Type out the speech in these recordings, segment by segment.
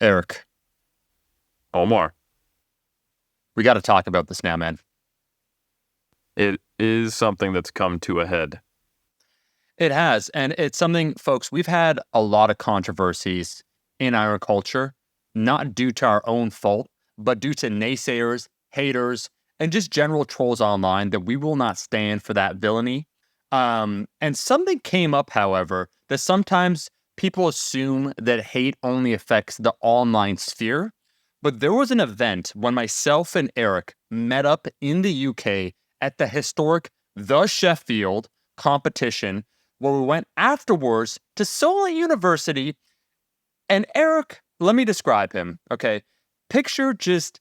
Eric, Omar, we got to talk about this now, man. it is something that's come to a head. It has, and it's something, folks, we've had a lot of controversies in our culture, not due to our own fault, but due to naysayers, haters, and just general trolls online that we will not stand for that villainy. And something came up, however, that sometimes people assume that hate only affects the online sphere. But there was an event when myself and Eric met up in the UK at the historic The Sheffield competition, where we went afterwards to Solent University. And Eric, let me describe him, okay? Picture just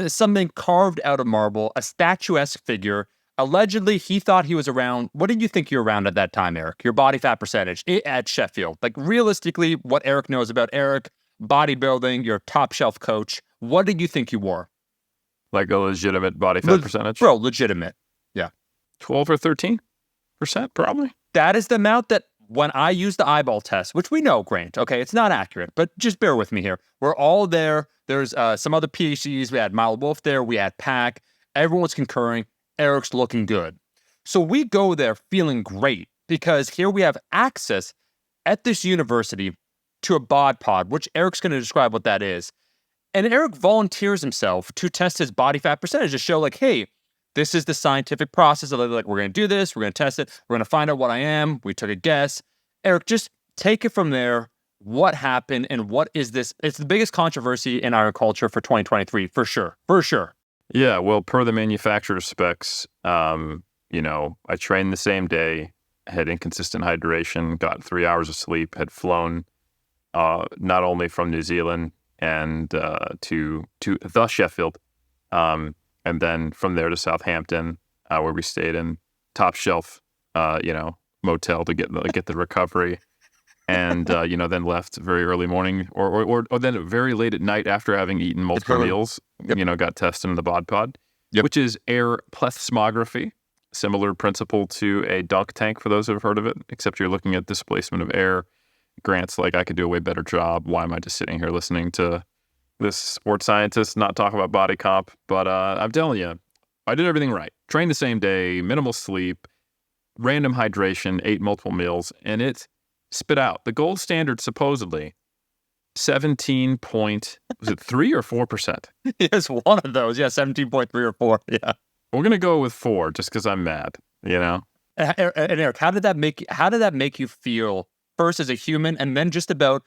something carved out of marble, a statuesque figure. Allegedly, he thought he was around. What did you think you were around at that time, Eric? Your body fat percentage at Sheffield. Like, realistically, what Eric knows about Eric, bodybuilding, your top shelf coach, what did you think you wore? Like a legitimate body fat percentage? Bro, legitimate. Yeah. 12 or 13%, probably. That is the amount that when I use the eyeball test, which we know, Grant, okay, it's not accurate, but just bear with me here. We're all there. There's some other PhDs. We had Mile Wolf there. We had Pack. Everyone's concurring. Eric's looking good. So we go there feeling great because here we have access at this university to a Bod Pod, which Eric's going to describe what that is. And Eric volunteers himself to test his body fat percentage to show like, hey, this is the scientific process. Like, we're going to do this. We're going to test it. We're going to find out what I am. We took a guess. Eric, just take it from there. What happened and what is this? It's the biggest controversy in our culture for 2023, for sure. For sure. Yeah, well, per the manufacturer's specs, I trained the same day, had inconsistent hydration, got 3 hours of sleep, had flown not only from New Zealand and to the Sheffield, and then from there to Southampton, where we stayed in top shelf, motel to get the recovery, and then left very early morning or then very late at night after having eaten multiple meals. Yep. Got tested in the BodPod, Yep. which is air plethysmography, similar principle to a dunk tank for those who have heard of it, except you're looking at displacement of air. Grant's like, I could do a way better job. Why am I just sitting here listening to this sports scientist not talk about body comp? But I'm telling you, I did everything right. Trained the same day, minimal sleep, random hydration, ate multiple meals, and it spit out the gold standard, supposedly 17 point, was it 3 or 4%? It's one of those. Yeah, 17.3 or 4. Yeah. We're going to go with 4 just because I'm mad, And Eric, how did that make you feel first as a human and then just about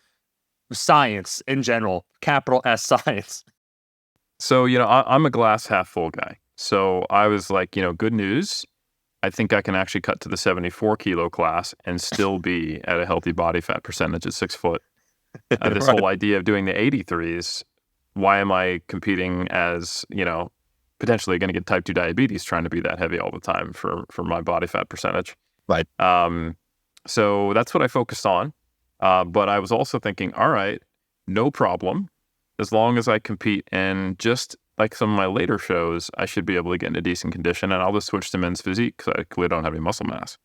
science in general, capital S science? So, I'm a glass half full guy. So I was like, good news. I think I can actually cut to the 74 kilo class and still be at a healthy body fat percentage at 6 foot. This Right. whole idea of doing the 83s, why am I competing as, potentially going to get type 2 diabetes trying to be that heavy all the time for my body fat percentage? Right. So that's what I focused on. But I was also thinking, all right, no problem. As long as I compete in just like some of my later shows, I should be able to get in a decent condition, and I'll just switch to men's physique because I clearly don't have any muscle mass.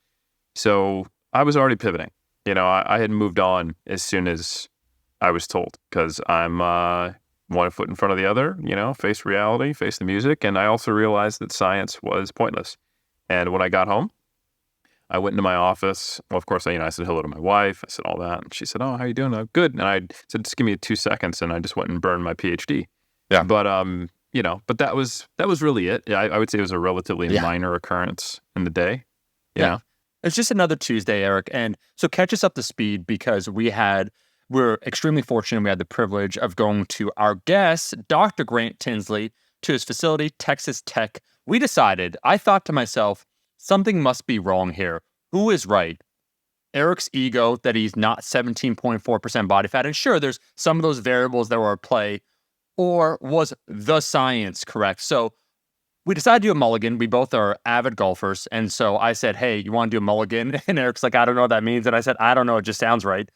So I was already pivoting. I had moved on as soon as I was told because I'm one foot in front of the other, face reality, face the music. And I also realized that science was pointless. And when I got home, I went into my office. Well, of course, I said hello to my wife. I said all that. And she said, oh, how you doing? I'm good. And I said, just give me 2 seconds. And I just went and burned my PhD. Yeah. But, but that was really it. I would say it was a relatively minor occurrence in the day. Yeah. It's just another Tuesday, Eric. And so catch us up to speed because we're extremely fortunate. We had the privilege of going to our guest, Dr. Grant Tinsley, to his facility, Texas Tech. I thought to myself, something must be wrong here. Who is right? Eric's ego that he's not 17.4% body fat. And sure, there's some of those variables that were at play. Or was the science correct? So we decided to do a mulligan. We both are avid golfers. And so I said, hey, you want to do a mulligan? And Eric's like, I don't know what that means. And I said, I don't know. It just sounds right.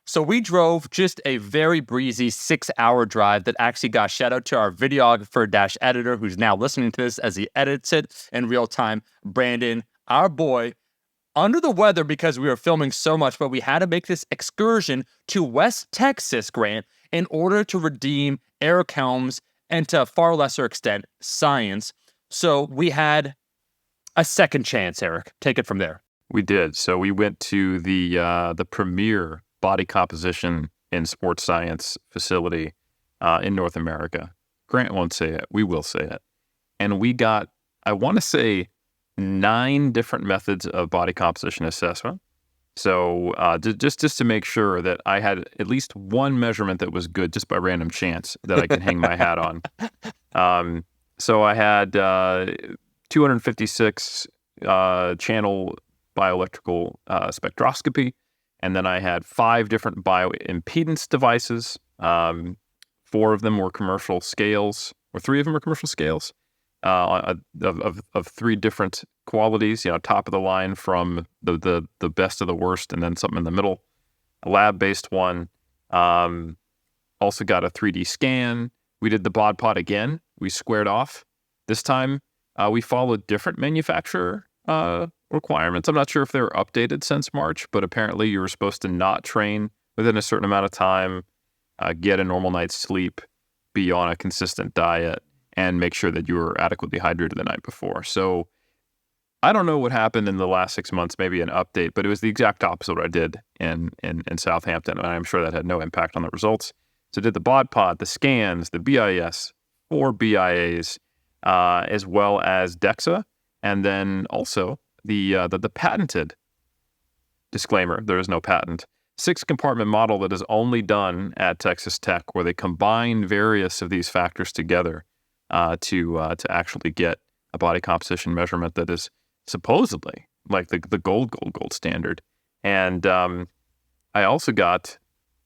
So we drove just a very breezy 6-hour drive that actually got shout out to our videographer / editor who's now listening to this as he edits it in real time. Brandon, our boy, under the weather because we were filming so much, but we had to make this excursion to West Texas, Grant, in order to redeem Eric Helms and to a far lesser extent, science. So we had a second chance, Eric. Take it from there. We did. So we went to the premier body composition in sports science facility in North America. Grant won't say it. We will say it. And we got, I want to say, 9 different methods of body composition assessment. So just to make sure that I had at least one measurement that was good just by random chance that I can hang my hat on. So I had 256 channel bioelectrical spectroscopy, and then I had 5 different bioimpedance devices. 4 of them were commercial scales, or 3 of them were commercial scales of 3 different qualities. Top of the line from the best of the worst, and then something in the middle. A lab-based one. Also got a 3D scan. We did the BodPod again. We squared off. This time we followed different manufacturer requirements. I'm not sure if they were updated since March, but apparently you were supposed to not train within a certain amount of time, get a normal night's sleep, be on a consistent diet, and make sure that you were adequately hydrated the night before. So I don't know what happened in the last 6 months, maybe an update, but it was the exact opposite of what I did in Southampton, and I'm sure that had no impact on the results. So I did the BodPod, the scans, the BIS, 4 BIAs, as well as DEXA, and then also the patented, disclaimer, there is no patent, 6-compartment model that is only done at Texas Tech, where they combine various of these factors together to actually get a body composition measurement that is supposedly like the gold standard. And I also got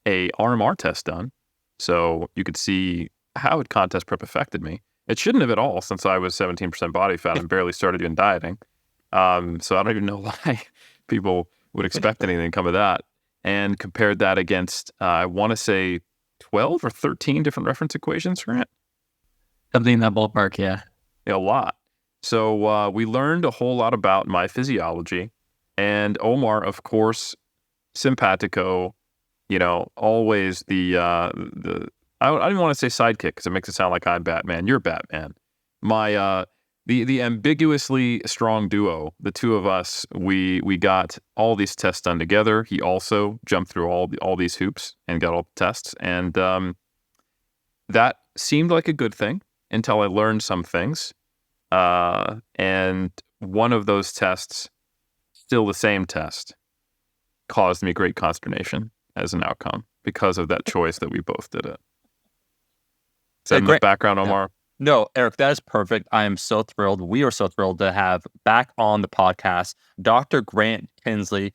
a RMR test done, so you could see how contest prep affected me. It shouldn't have at all, since I was 17% body fat and barely started even dieting. So I don't even know why people would expect anything to come of that. And compared that against, I want to say 12 or 13 different reference equations, Grant? Something in that ballpark, yeah. A lot. So we learned a whole lot about my physiology. And Omar, of course, simpatico, always I don't even want to say sidekick because it makes it sound like I'm Batman. You're Batman. My the ambiguously strong duo, the two of us, we got all these tests done together. He also jumped through all these hoops and got all the tests, and that seemed like a good thing until I learned some things. And one of those tests, still the same test, caused me great consternation as an outcome because of that choice that we both did it. Is that in the background, Omar? No, Eric, that is perfect. I am so thrilled. We are so thrilled to have back on the podcast Dr. Grant Tinsley.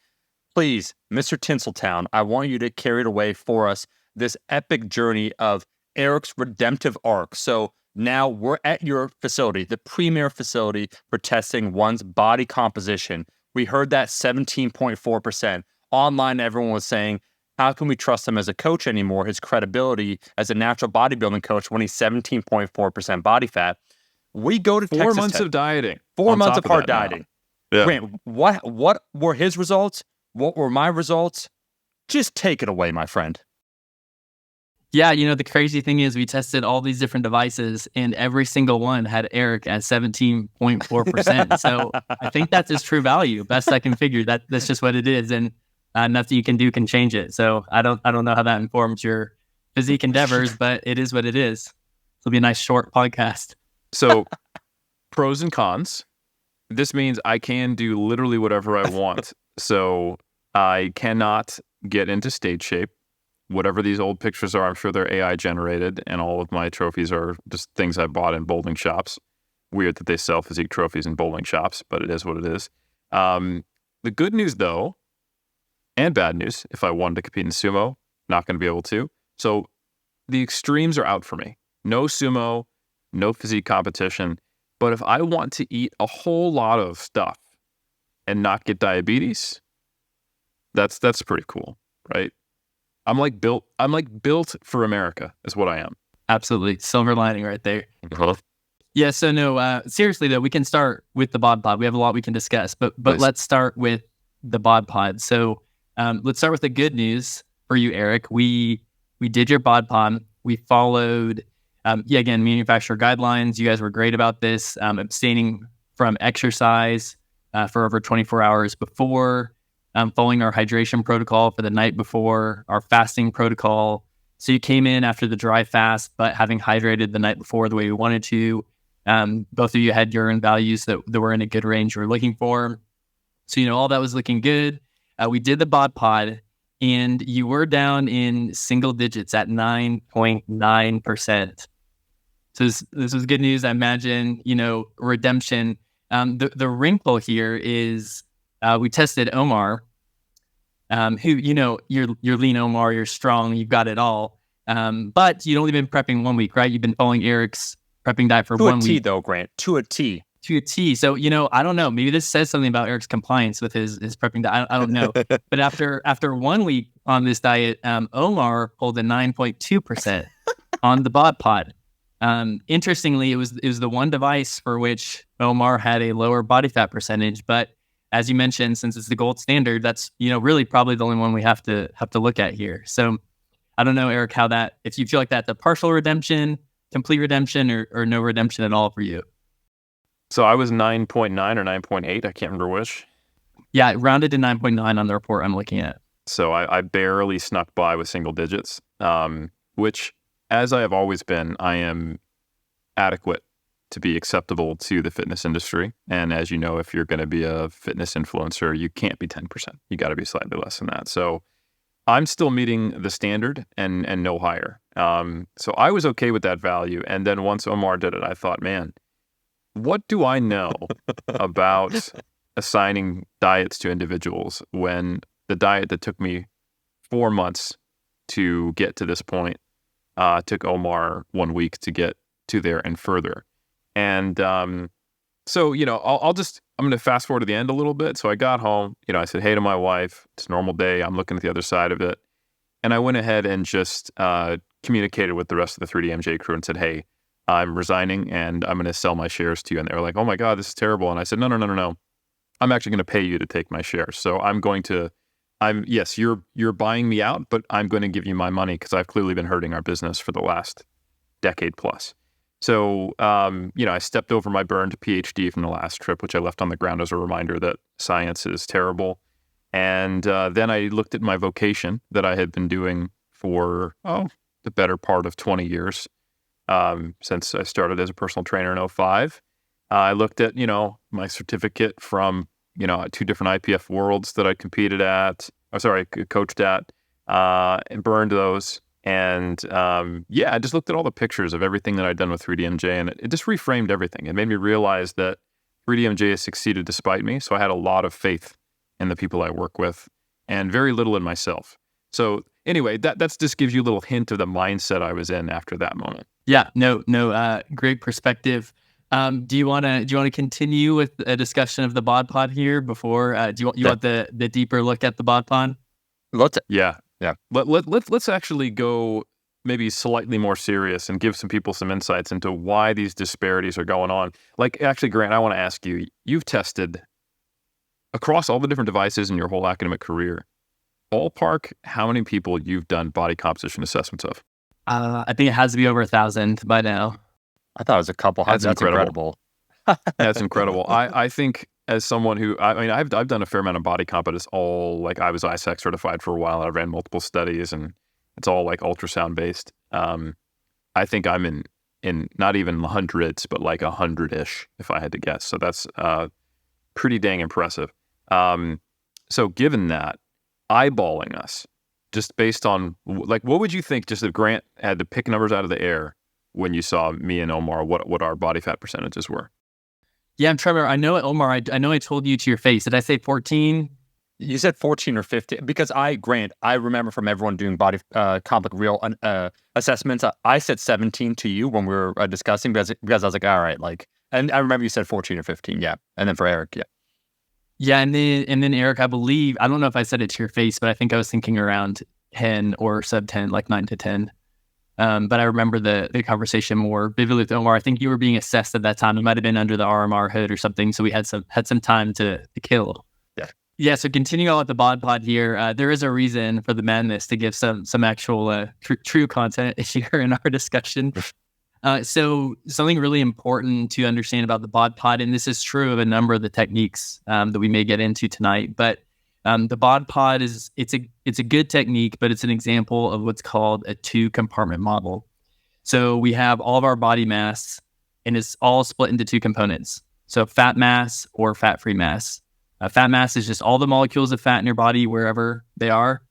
Please, Mr. Tinseltown, I want you to carry it away for us, this epic journey of Eric's redemptive arc. So now we're at your facility, the premier facility for testing one's body composition. We heard that 17.4%. Online, everyone was saying, how can we trust him as a coach anymore? His credibility as a natural bodybuilding coach when he's 17.4% body fat. We go to Texas 4 months Tech. of dieting. 4 months of hard dieting. Yeah. Grant, what were his results? What were my results? Just take it away, my friend. Yeah, the crazy thing is we tested all these different devices and every single one had Eric at 17.4%. So I think that's his true value. Best I can figure. That's just what it is. And nothing you can do can change it. So I don't know how that informs your physique endeavors, but it is what it is. It'll be a nice short podcast. So pros and cons. This means I can do literally whatever I want. So I cannot get into stage shape. Whatever these old pictures are, I'm sure they're AI generated, and all of my trophies are just things I bought in bowling shops. Weird that they sell physique trophies in bowling shops, but it is what it is. The good news, though, and bad news, if I wanted to compete in sumo, not going to be able to. So the extremes are out for me. No sumo, no physique competition. But if I want to eat a whole lot of stuff and not get diabetes, that's pretty cool, right? I'm like built for America is what I am. Absolutely. Silver lining right there. Uh-huh. Yeah, so no, seriously though, we can start with the BodPod. We have a lot we can discuss, but let's start with the BodPod. So let's start with the good news for you, Eric. We We did your BodPod. We followed, again, manufacturer guidelines. You guys were great about this, abstaining from exercise for over 24 hours before, following our hydration protocol for the night before, our fasting protocol. So you came in after the dry fast, but having hydrated the night before the way we wanted to. Both of you had urine values that were in a good range we were looking for. So, all that was looking good. We did the BodPod, and you were down in single digits at 9.9%. So this was good news. I imagine, redemption. The wrinkle here is we tested Omar, who, you're lean Omar, you're strong, you've got it all. But you'd only been prepping 1 week, right? You've been following Eric's prepping diet for 1 week. To a T, though, Grant. To a T. To a T. So, I don't know. Maybe this says something about Eric's compliance with his prepping diet. I don't know. But after 1 week on this diet, Omar pulled a 9.2% on the BodPod. Interestingly, it was the one device for which Omar had a lower body fat percentage. But as you mentioned, since it's the gold standard, that's really probably the only one we have to look at here. So I don't know, Eric, if you feel like that's a partial redemption, complete redemption, or no redemption at all for you. So I was 9.9 or 9.8. I can't remember which. Yeah, it rounded to 9.9 on the report I'm looking at. So I barely snuck by with single digits, which, as I have always been, I am adequate to be acceptable to the fitness industry. And as you know, if you're going to be a fitness influencer, you can't be 10%. You got to be slightly less than that. So I'm still meeting the standard and no higher. So I was okay with that value. And then once Omar did it, I thought, man, what do I know about assigning diets to individuals when the diet that took me 4 months to get to this point took Omar 1 week to get to there and further. And so, I'm going to fast forward to the end a little bit. So I got home, I said, hey to my wife, it's a normal day. I'm looking at the other side of it. And I went ahead and just communicated with the rest of the 3DMJ crew and said, hey, I'm resigning and I'm going to sell my shares to you. And they were like, oh my God, this is terrible. And I said, no. I'm actually going to pay you to take my shares. So yes, you're buying me out, but I'm going to give you my money because I've clearly been hurting our business for the last decade plus. So, I stepped over my burned PhD from the last trip, which I left on the ground as a reminder that science is terrible. And then I looked at my vocation that I had been doing for, the better part of 20 years. Since I started as a personal trainer in 2005. I looked at, my certificate from, 2 different IPF worlds that I coached at, and burned those. And I just looked at all the pictures of everything that I'd done with 3DMJ, and it just reframed everything. It made me realize that 3DMJ has succeeded despite me. So I had a lot of faith in the people I work with and very little in myself. So anyway, that's just gives you a little hint of the mindset I was in after that moment. Yeah, no, great perspective. Do you want to continue with a discussion of the BodPod here before? Do you want the deeper look at the BodPod? Yeah. Let's actually go maybe slightly more serious and give some people some insights into why these disparities are going on. Like, actually, Grant, I want to ask you. You've tested across all the different devices in your whole academic career. Ballpark, how many people you've done body composition assessments of? I think it has to be over 1,000 by now. I thought it was a couple hundred. That's incredible. That's incredible. I think as someone who, I've done a fair amount of body comp, but it's all like I was ISAC certified for a while. I ran multiple studies and it's all like ultrasound based. I think I'm in not even the hundreds, but like 100-ish if I had to guess. So that's pretty dang impressive. So given that, eyeballing us, just based on, like, what would you think, just if Grant had to pick numbers out of the air when you saw me and Omar, what our body fat percentages were? Yeah, I'm trying to remember. I know, Omar, I know I told you to your face. Did I say 14? You said 14 or 15. Because Grant, I remember from everyone doing body comp real assessments, I said 17 to you when we were discussing because I was like, all right, like, and I remember you said 14 or 15, yeah. And then for Eric, yeah. Yeah, and then Eric, I believe, I don't know if I said it to your face, but I think I was thinking around 10 or sub 10, like 9 to 10. But I remember the conversation more vividly with Omar. I think you were being assessed at that time. It might have been under the RMR hood or something, so we had some time to kill. Yeah, so continuing on with the Bod Pod here, there is a reason for the madness to give some actual true content here in our discussion. So something really important to understand about the Bod Pod, and this is true of a number of the techniques that we may get into tonight, but the Bod Pod it's a good technique, but it's an example of what's called a two-compartment model. So we have all of our body mass, and it's all split into two components. So fat mass or fat-free mass. Fat mass is just all the molecules of fat in your body, wherever they are.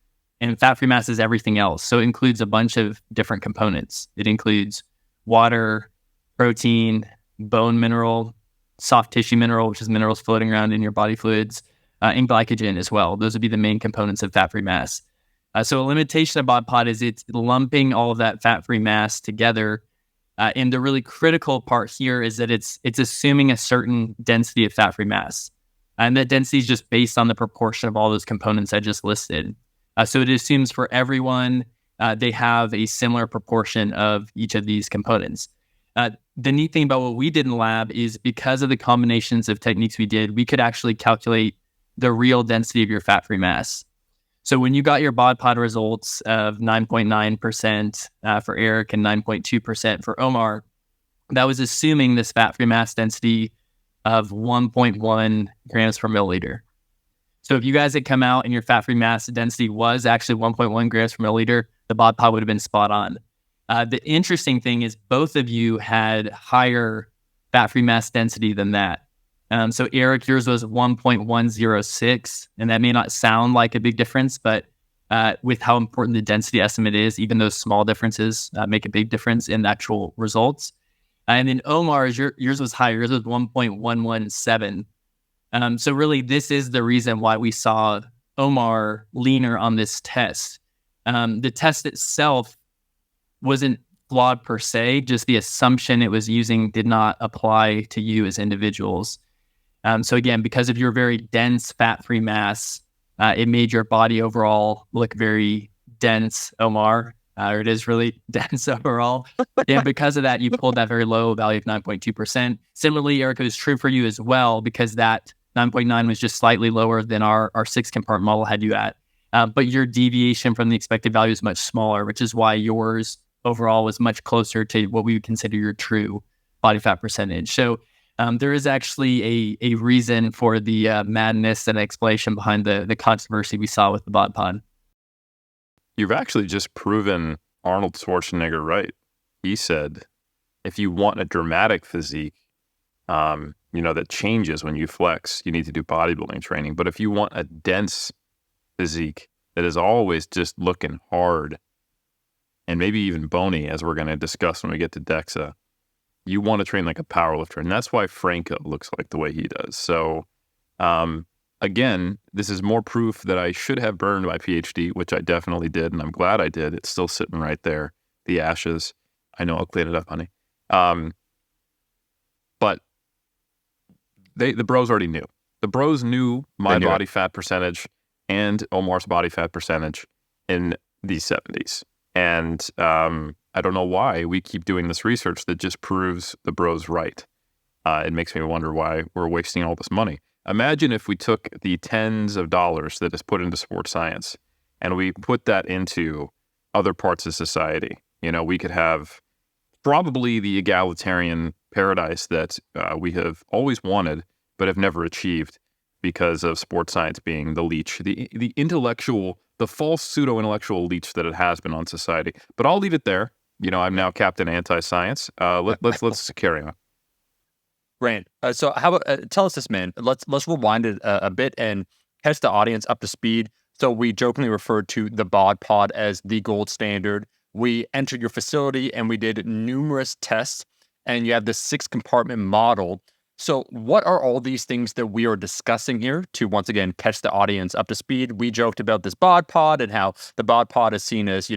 And fat-free mass is everything else. So it includes a bunch of different components. It includes water, protein, bone mineral, soft tissue mineral, which is minerals floating around in your body fluids, and glycogen as well. Those would be the main components of fat-free mass. So a limitation of BodPod is it's lumping all of that fat-free mass together. And the really critical part here is that it's assuming a certain density of fat-free mass. And that density is just based on the proportion of all those components I just listed. So it assumes for everyone, they have a similar proportion of each of these components. The neat thing about what we did in the lab is because of the combinations of techniques we did, we could actually calculate the real density of your fat-free mass. So when you got your BodPod results of 9.9% for Eric and 9.2% for Omar, that was assuming this fat-free mass density of 1.1 grams per milliliter. So if you guys had come out and your fat-free mass density was actually 1.1 grams per milliliter, the BodPod would have been spot on. The interesting thing is both of you had higher fat-free mass density than that. So Eric, yours was 1.106, and that may not sound like a big difference, but with how important the density estimate is, even those small differences make a big difference in the actual results. And then Omar's, yours was higher. Yours was 1.117. So really, this is the reason why we saw Omar leaner on this test. The test itself wasn't flawed per se, just the assumption it was using did not apply to you as individuals. So again, because of your very dense fat-free mass, it made your body overall look very dense, Omar, or it is really dense overall. And because of that, you pulled that very low value of 9.2%. Similarly, Erica, is true for you as well, because that 9.9 was just slightly lower than our six-compartment model had you at. But your deviation from the expected value is much smaller, which is why yours overall was much closer to what we would consider your true body fat percentage. So there is actually a reason for the madness and explanation behind the controversy we saw with the BodPod. You've actually just proven Arnold Schwarzenegger right. He said, if you want a dramatic physique, that changes when you flex, you need to do bodybuilding training. But if you want a dense physique that is always just looking hard and maybe even bony, as we're going to discuss when we get to DEXA, you want to train like a powerlifter. And that's why Franco looks like the way he does. So, again, this is more proof that I should have burned my PhD, which I definitely did, and I'm glad I did. It's still sitting right there, the ashes. I know, I'll clean it up, honey. But the bros already knew. The bros knew my body fat percentage and Omar's body fat percentage in the 70s. And I don't know why we keep doing this research that just proves the bros right. It makes me wonder why we're wasting all this money. Imagine if we took the tens of dollars that is put into sports science and we put that into other parts of society. We could have probably the egalitarian paradise that we have always wanted but have never achieved because of sports science being the leech, the intellectual, the false pseudo-intellectual leech that it has been on society. But I'll leave it there. I'm now Captain Anti-Science. Let's carry on. Grant, so how about tell us this, man? Let's rewind it a bit and catch the audience up to speed. So we jokingly referred to the BodPod as the gold standard. We entered your facility and we did numerous tests, and you have this six-compartment model. So what are all these things that we are discussing here to, once again, catch the audience up to speed? We joked about this BodPod and how the BodPod is seen as,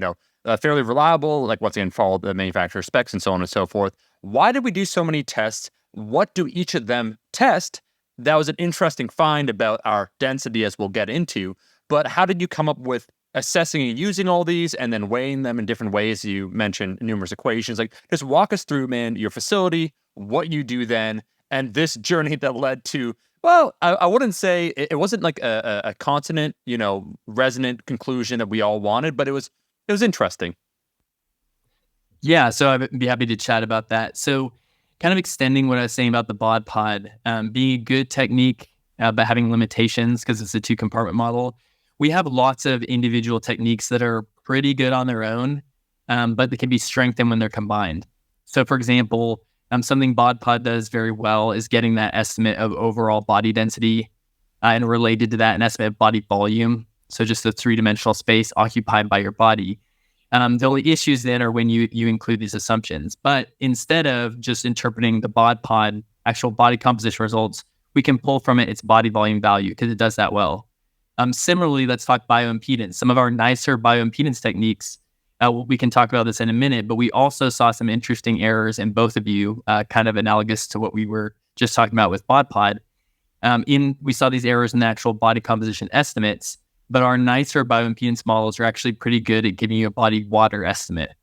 fairly reliable, like, once again, follow the manufacturer specs and so on and so forth. Why did we do so many tests? What do each of them test? That was an interesting find about our density, as we'll get into. But how did you come up with assessing and using all these and then weighing them in different ways? You mentioned numerous equations. Like, just walk us through, man, your facility, what you do then, and this journey that led to Well, I wouldn't say it wasn't like a consonant, resonant conclusion that we all wanted, but it was interesting. Yeah, so I'd be happy to chat about that. So, kind of extending what I was saying about the Bod Pod, being a good technique, but having limitations because it's a two-compartment model. We have lots of individual techniques that are pretty good on their own, but they can be strengthened when they're combined. So, for example, something BodPod does very well is getting that estimate of overall body density, and related to that, an estimate of body volume. So, just the three-dimensional space occupied by your body. The only issues then are when you include these assumptions. But instead of just interpreting the BodPod actual body composition results, we can pull from it its body volume value because it does that well. Similarly, let's talk bioimpedance. Some of our nicer bioimpedance techniques, we can talk about this in a minute, but we also saw some interesting errors in both of you, kind of analogous to what we were just talking about with BodPod. We saw these errors in the actual body composition estimates, but our nicer bioimpedance models are actually pretty good at giving you a body water estimate.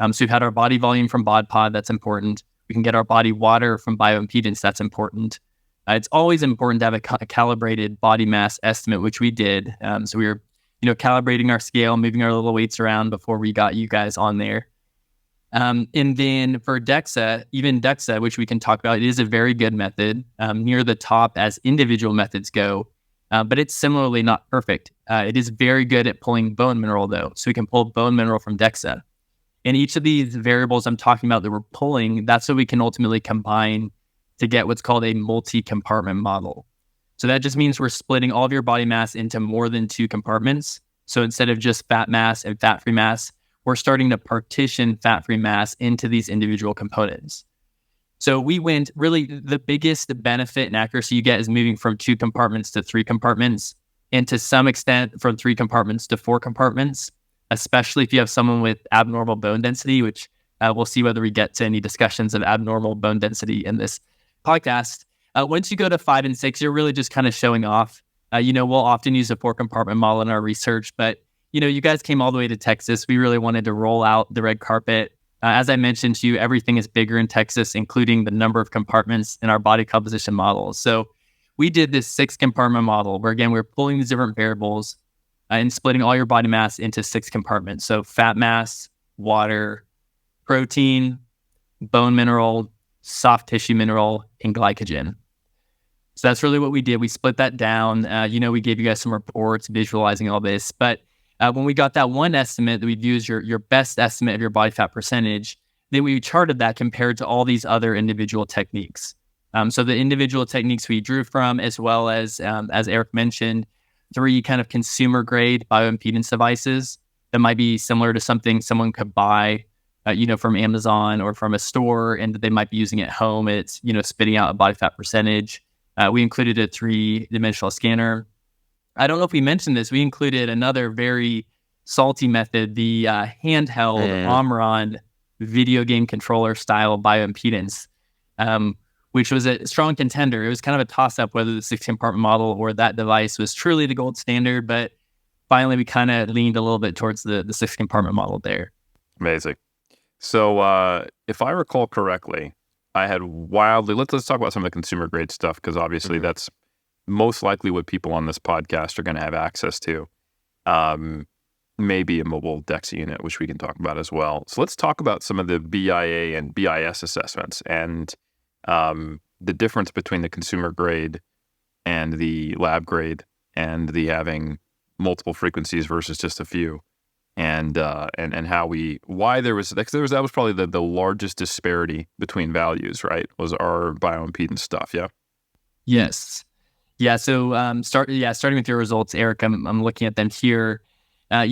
So we've had our body volume from BodPod, that's important. We can get our body water from bioimpedance, that's important. It's always important to have a calibrated body mass estimate, which we did. So we were, calibrating our scale, moving our little weights around before we got you guys on there. And then for DEXA, even DEXA, which we can talk about, it is a very good method, near the top as individual methods go. But it's similarly not perfect. It is very good at pulling bone mineral, though. So we can pull bone mineral from DEXA. And each of these variables I'm talking about that we're pulling, that's what we can ultimately combine to get what's called a multi-compartment model. So that just means we're splitting all of your body mass into more than two compartments. So instead of just fat mass and fat-free mass, we're starting to partition fat-free mass into these individual components. So we went, really, the biggest benefit and accuracy you get is moving from two compartments to three compartments, and to some extent from three compartments to four compartments, especially if you have someone with abnormal bone density, which we'll see whether we get to any discussions of abnormal bone density in this podcast. Once you go to 5 and 6, you're really just kind of showing off. We'll often use a 4-compartment model in our research, but you guys came all the way to Texas. We really wanted to roll out the red carpet. As I mentioned to you, everything is bigger in Texas, including the number of compartments in our body composition models. So we did this 6-compartment model where, again, we're pulling these different variables and splitting all your body mass into 6 compartments. So fat mass, water, protein, bone mineral, soft tissue mineral, and glycogen. So that's really what we did. We split that down. We gave you guys some reports visualizing all this. But when we got that one estimate that we'd use your best estimate of your body fat percentage, then we charted that compared to all these other individual techniques. So the individual techniques we drew from, as well as Eric mentioned, 3 kind of consumer grade bioimpedance devices that might be similar to something someone could buy, from Amazon or from a store, and that they might be using at home. It's, spitting out a body fat percentage. We included a 3-dimensional scanner. I don't know if we mentioned this. We included another very salty method, the handheld Omar video game controller style bioimpedance, which was a strong contender. It was kind of a toss-up whether the 6-compartment model or that device was truly the gold standard, but finally we kind of leaned a little bit towards the 6-compartment model there. Amazing. So if I recall correctly, I had let's talk about some of the consumer grade stuff, because obviously that's most likely what people on this podcast are going to have access to. Maybe a mobile DEXA unit, which we can talk about as well. So let's talk about some of the BIA and BIS assessments and the difference between the consumer grade and the lab grade, and the having multiple frequencies versus just a few, and why there was that was probably the largest disparity between values, right? Was our bioimpedance stuff, yeah? Yes. Yeah. So starting with your results, Eric, I'm looking at them here. I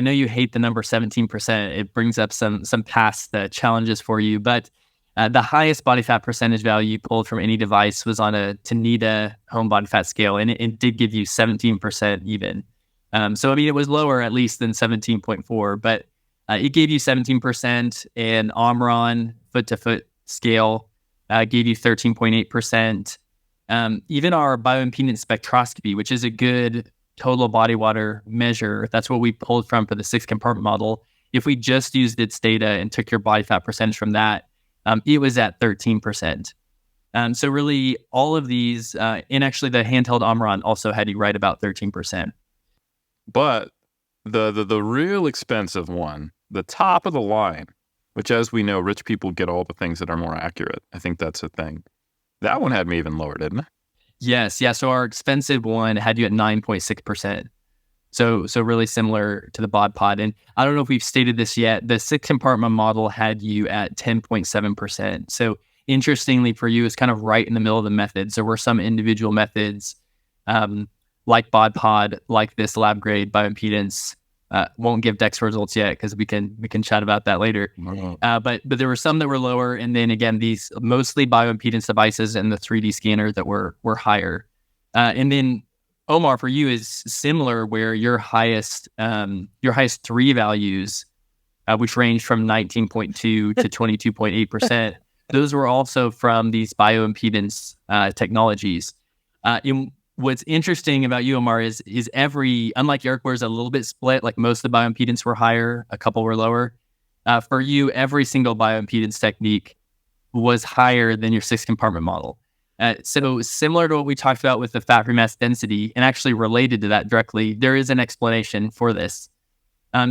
know you hate the number 17%. It brings up some past challenges for you, but the highest body fat percentage value you pulled from any device was on a Tanita home body fat scale, and it did give you 17% even. So, it was lower at least than 17.4, but it gave you 17%, and Omron foot-to-foot scale gave you 13.8%. Even our bioimpedance spectroscopy, which is a good total body water measure, that's what we pulled from for the 6-compartment model. If we just used its data and took your body fat percentage from that, it was at 13%. So really, all of these, and actually the handheld Omron also had you right about 13%. But the real expensive one, the top of the line, which, as we know, rich people get all the things that are more accurate. I think that's a thing. That one had me even lower, didn't it? Yes, yeah. So our expensive one had you at 9.6%. So really similar to the Bod Pod. And I don't know if we've stated this yet. The six-compartment model had you at 10.7%. So interestingly for you, it's kind of right in the middle of the methods. There were some individual methods like BodPod, like this lab grade bioimpedance. Won't give DEXA results yet because we can chat about that later. But there were some that were lower, and then again these mostly bioimpedance devices and the 3D scanner that were higher. And then Omar, for you is similar, where your highest three values, which range from 19.2 to 22.8%, those were also from these bioimpedance technologies. What's interesting about you, Omar, is unlike Eric, where it's a little bit split, like most of the bioimpedance were higher, a couple were lower. For you, every single bioimpedance technique was higher than your six-compartment model. So similar to what we talked about with the fat-free mass density, and actually related to that directly, there is an explanation for this.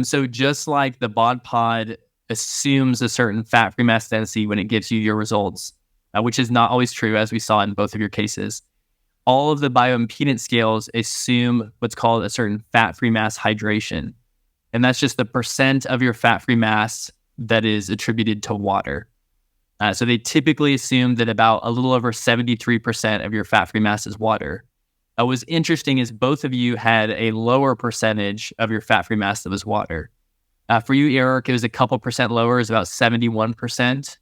So just like the BodPod assumes a certain fat-free mass density when it gives you your results, which is not always true, as we saw in both of your cases, all of the bioimpedance scales assume what's called a certain fat-free mass hydration. And that's just the percent of your fat-free mass that is attributed to water. So they typically assume that about a little over 73% of your fat-free mass is water. What's interesting is both of you had a lower percentage of your fat-free mass that was water. For you, Eric, it was a couple percent lower. It was about 71%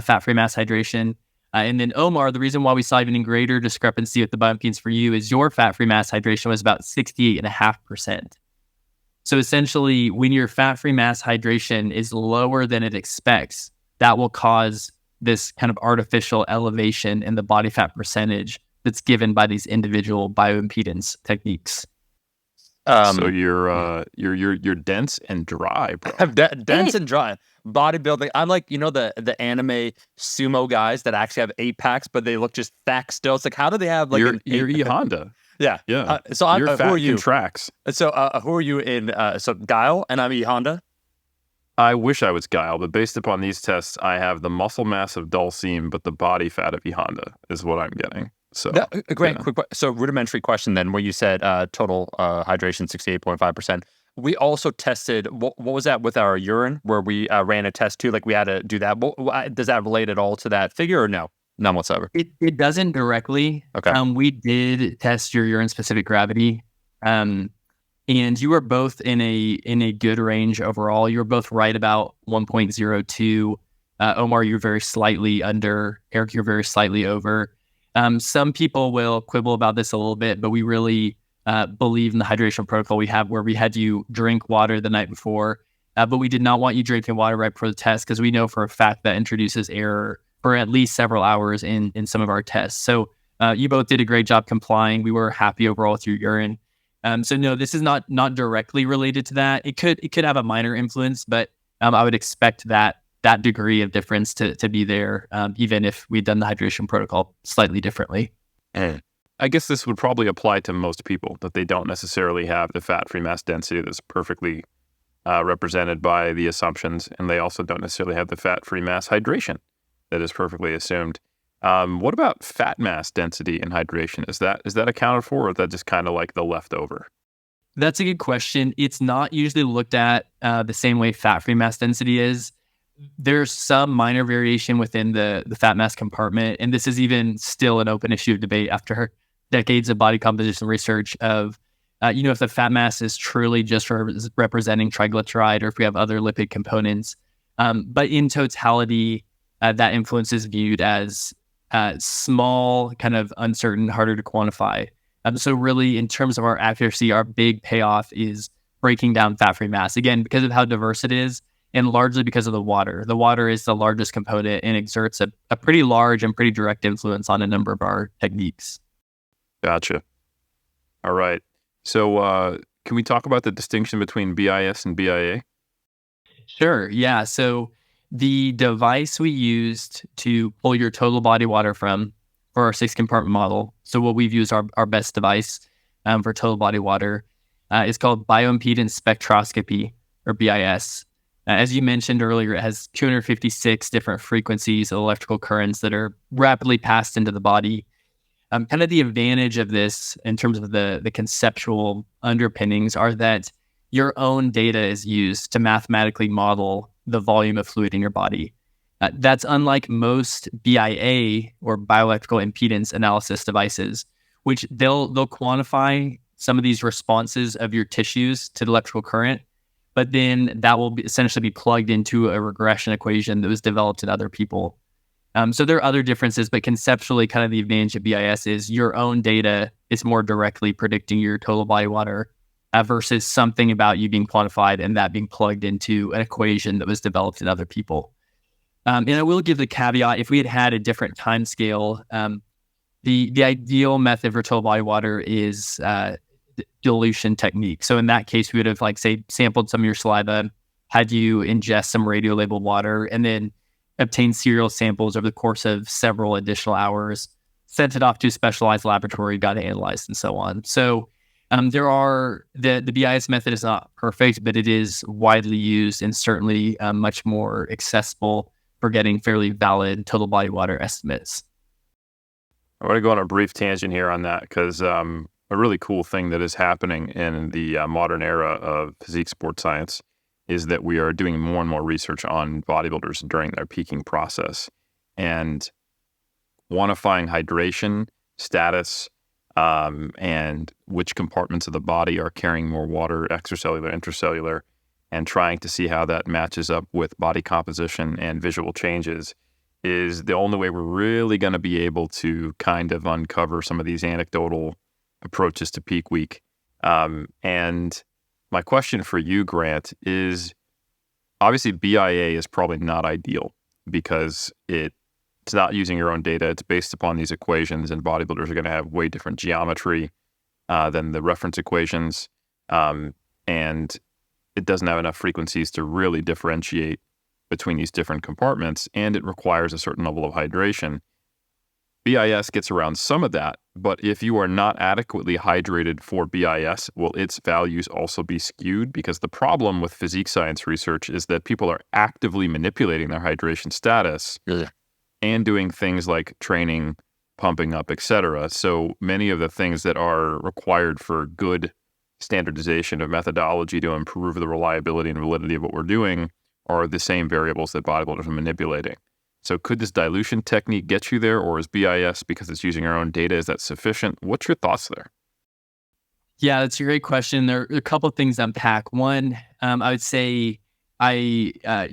fat-free mass hydration. And then Omar, the reason why we saw even a greater discrepancy with the bioimpedance for you is your fat-free mass hydration was about 68.5%. So essentially, when your fat-free mass hydration is lower than it expects, that will cause this kind of artificial elevation in the body fat percentage that's given by these individual bioimpedance techniques. So you're dense and dry, bro. Dense and dry. Bodybuilding. I'm like, the anime sumo guys that actually have 8-packs, but they look just fat still. It's like, how do they have like you're E Honda? Yeah. Yeah. So I'm your who fat are you? Contracts. So who are you in? So Guile, and I'm E Honda. I wish I was Guile, but based upon these tests, I have the muscle mass of Dulcine, but the body fat of E Honda is what I'm getting. So, Grant, quick. So rudimentary question then, where you said total hydration 68.5%. We also tested, what was that with our urine, where we ran a test too? Like we had to do that. Does that relate at all to that figure or no? None whatsoever. It doesn't directly. Okay. We did test your urine specific gravity. And you were both in a good range overall. You were both right about 1.02. Omar, you're very slightly under. Eric, you're very slightly over. Some people will quibble about this a little bit, but we really believe in the hydration protocol we have, where we had you drink water the night before, but we did not want you drinking water right before the test, because we know for a fact that introduces error for at least several hours in some of our tests. So you both did a great job complying. We were happy overall with your urine. So no, this is not directly related to that. It could have a minor influence, but I would expect that degree of difference to be there, even if we'd done the hydration protocol slightly differently. I guess this would probably apply to most people, that they don't necessarily have the fat-free mass density that's perfectly represented by the assumptions, and they also don't necessarily have the fat-free mass hydration that is perfectly assumed. What about fat mass density and hydration? Is that accounted for, or is that just kind of like the leftover? That's a good question. It's not usually looked at the same way fat-free mass density is. There's some minor variation within the fat mass compartment, and this is even still an open issue of debate after decades of body composition research of, if the fat mass is truly just representing triglyceride, or if we have other lipid components. But in totality, that influence is viewed as small, kind of uncertain, harder to quantify. So really, in terms of our accuracy, our big payoff is breaking down fat-free mass. Again, because of how diverse it is, and largely because of the water. The water is the largest component and exerts a pretty large and pretty direct influence on a number of our techniques. Gotcha. All right. So can we talk about the distinction between BIS and BIA? Sure. Yeah. So The device we used to pull your total body water from for our 6-compartment model, so what we've used our best device for total body water, is called bioimpedance spectroscopy, or BIS. As you mentioned earlier, it has 256 different frequencies of electrical currents that are rapidly passed into the body. Kind of the advantage of this in terms of the conceptual underpinnings are that your own data is used to mathematically model the volume of fluid in your body. That's unlike most BIA, or bioelectrical impedance analysis devices, which they'll quantify some of these responses of your tissues to the electrical current, but then that will essentially be plugged into a regression equation that was developed in other people. So there are other differences, but conceptually, kind of the advantage of BIS is your own data is more directly predicting your total body water versus something about you being quantified and that being plugged into an equation that was developed in other people. And I will give the caveat, if we had had a different time scale, the ideal method for total body water is dilution technique. So in that case, we would have, like, say, sampled some of your saliva, had you ingest some radio labeled water, and then obtained serial samples over the course of several additional hours, sent it off to a specialized laboratory, got it analyzed, and so on. So the BIS method is not perfect, but it is widely used and certainly much more accessible for getting fairly valid total body water estimates. I want to go on a brief tangent here on that because a really cool thing that is happening in the modern era of physique sports science is that we are doing more and more research on bodybuilders during their peaking process and quantifying hydration status and which compartments of the body are carrying more water, extracellular, intracellular, and trying to see how that matches up with body composition and visual changes is the only way we're really going to be able to kind of uncover some of these anecdotal approaches to peak week. And my question for you, Grant, is obviously BIA is probably not ideal because it's not using your own data. It's based upon these equations, and bodybuilders are going to have way different geometry than the reference equations. And it doesn't have enough frequencies to really differentiate between these different compartments, and it requires a certain level of hydration. BIS gets around some of that, but if you are not adequately hydrated for BIS, will its values also be skewed? Because the problem with physique science research is that people are actively manipulating their hydration status and doing things like training, pumping up, etc. So many of the things that are required for good standardization of methodology to improve the reliability and validity of what we're doing are the same variables that bodybuilders are manipulating. So could this dilution technique get you there, or is BIS, because it's using our own data, is that sufficient? What's your thoughts there? Yeah, that's a great question. There are a couple of things to unpack. One, I would say I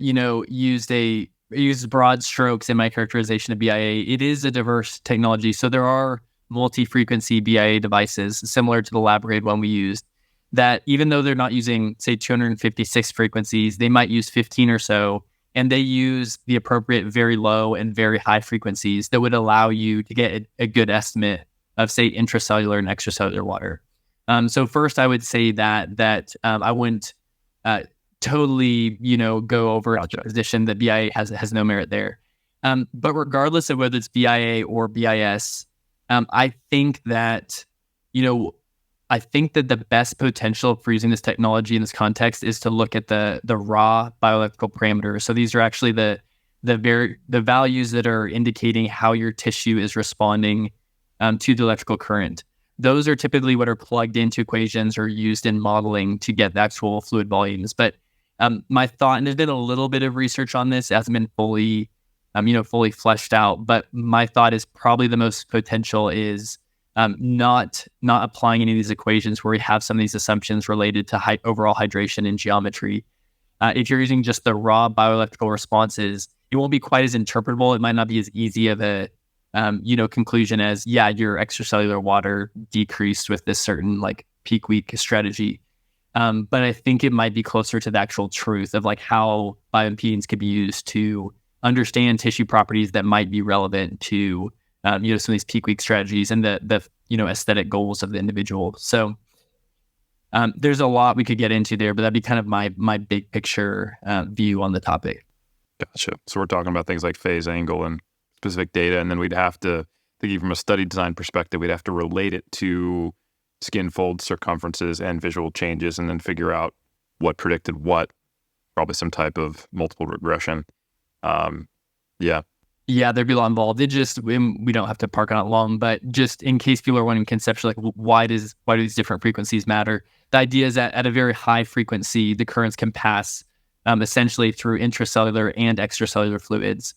used broad strokes in my characterization of BIA. It is a diverse technology. So there are multi-frequency BIA devices similar to the lab-grade one we used that, even though they're not using, say, 256 frequencies, they might use 15 or so, and they use the appropriate very low and very high frequencies that would allow you to get a good estimate of, say, intracellular and extracellular water. So first, I would say that I wouldn't totally, go over a position that BIA has no merit there. But regardless of whether it's BIA or BIS, I think that the best potential for using this technology in this context is to look at the raw bioelectrical parameters. So these are actually the values that are indicating how your tissue is responding to the electrical current. Those are typically what are plugged into equations or used in modeling to get the actual fluid volumes. But my thought, and there's been a little bit of research on this, it hasn't been fully fleshed out, but my thought is probably the most potential is not applying any of these equations where we have some of these assumptions related to overall hydration and geometry. If you're using just the raw bioelectrical responses, it won't be quite as interpretable. It might not be as easy of a conclusion as, your extracellular water decreased with this certain peak week strategy. But I think it might be closer to the actual truth of how bioimpedance could be used to understand tissue properties that might be relevant to some of these peak week strategies and the aesthetic goals of the individual. So there's a lot we could get into there, but that'd be kind of my big picture view on the topic. Gotcha. So we're talking about things like phase angle and specific data, and then we'd have to, thinking from a study design perspective, we'd have to relate it to skin fold circumferences and visual changes, and then figure out what predicted what, probably some type of multiple regression. Yeah. Yeah, there'd be a lot involved. We don't have to park on it long, but just in case people are wondering conceptually, like why do these different frequencies matter? The idea is that at a very high frequency, the currents can pass essentially through intracellular and extracellular fluids.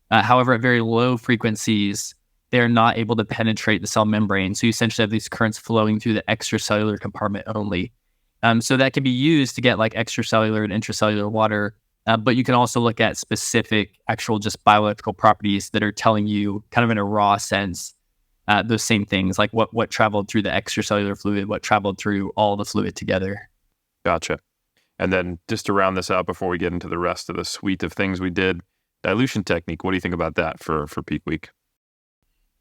However, at very low frequencies, they're not able to penetrate the cell membrane. So you essentially have these currents flowing through the extracellular compartment only. So that can be used to get like extracellular and intracellular water. But you can also look at specific actual just bioelectrical properties that are telling you kind of in a raw sense, those same things, like what traveled through the extracellular fluid, what traveled through all the fluid together. Gotcha. And then just to round this out before we get into the rest of the suite of things we did, dilution technique, what do you think about that for peak week?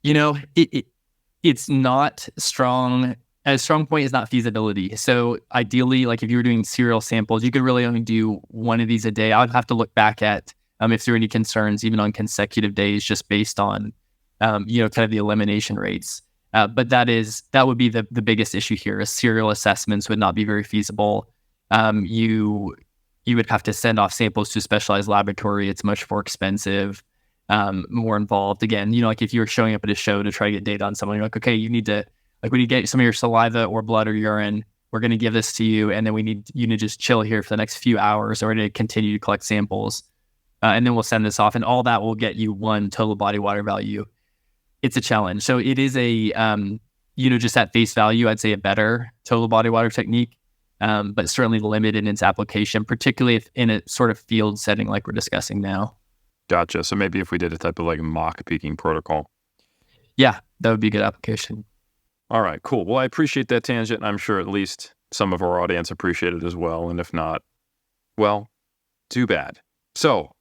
It's not strong. A strong point is not feasibility. So ideally, like if you were doing serial samples, you could really only do one of these a day. I would have to look back at if there are any concerns, even on consecutive days, just based on, kind of the elimination rates. But that would be the biggest issue here. Is serial assessments would not be very feasible. You would have to send off samples to a specialized laboratory. It's much more expensive, more involved. Again, like if you were showing up at a show to try to get data on someone, you're like, okay, you need to, like when you get some of your saliva or blood or urine, we're going to give this to you, and then we need you to just chill here for the next few hours, or to continue to collect samples, and then we'll send this off, and all that will get you one total body water value. It's a challenge. So it is a, just at face value, I'd say a better total body water technique, but certainly limited in its application, particularly if in a sort of field setting like we're discussing now. Gotcha. So maybe if we did a type of like mock peaking protocol. Yeah, that would be a good application. All right, cool. Well, I appreciate that tangent. I'm sure at least some of our audience appreciate it as well. And if not, well, too bad. So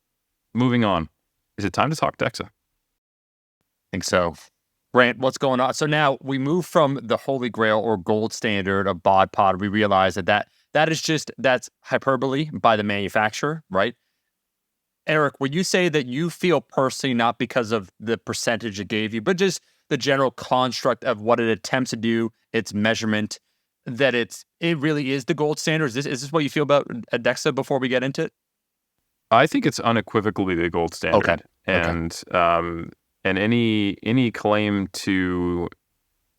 moving on, is it time to talk DEXA? I think so. Grant, what's going on? So now we move from the holy grail or gold standard of BodPod. We realize that's hyperbole by the manufacturer, right? Eric, would you say that you feel personally, not because of the percentage it gave you, but just the general construct of what it attempts to do, its measurement, that it really is the gold standard? Is this what you feel about DEXA before we get into it? I think it's unequivocally the gold standard. Okay. And any claim to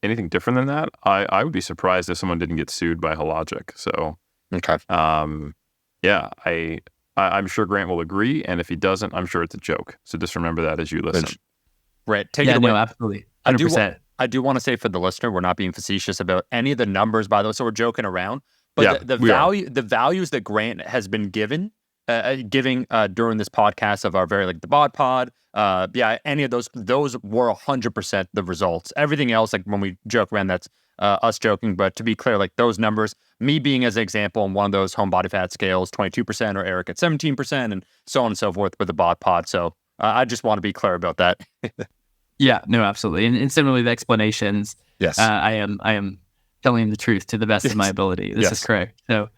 anything different than that, I would be surprised if someone didn't get sued by Hologic. So, okay. I'm sure Grant will agree, and if he doesn't, I'm sure it's a joke. So just remember that as you listen. Grant, take it away. No, absolutely. 100%. I do want to say for the listener, we're not being facetious about any of the numbers, by the way, so we're joking around. But the values that Grant has been giving during this podcast of our the Bod Pod, any of those were 100% the results. Everything else, like when we joke around, that's us joking. But to be clear, like those numbers, me being as an example on one of those home body fat scales, 22%, or Eric at 17%, and so on and so forth with the Bod Pod. So I just want to be clear about that. Yeah, no, absolutely. And similarly, the explanations. Yes, I am telling the truth to the best of my ability. This is correct. So,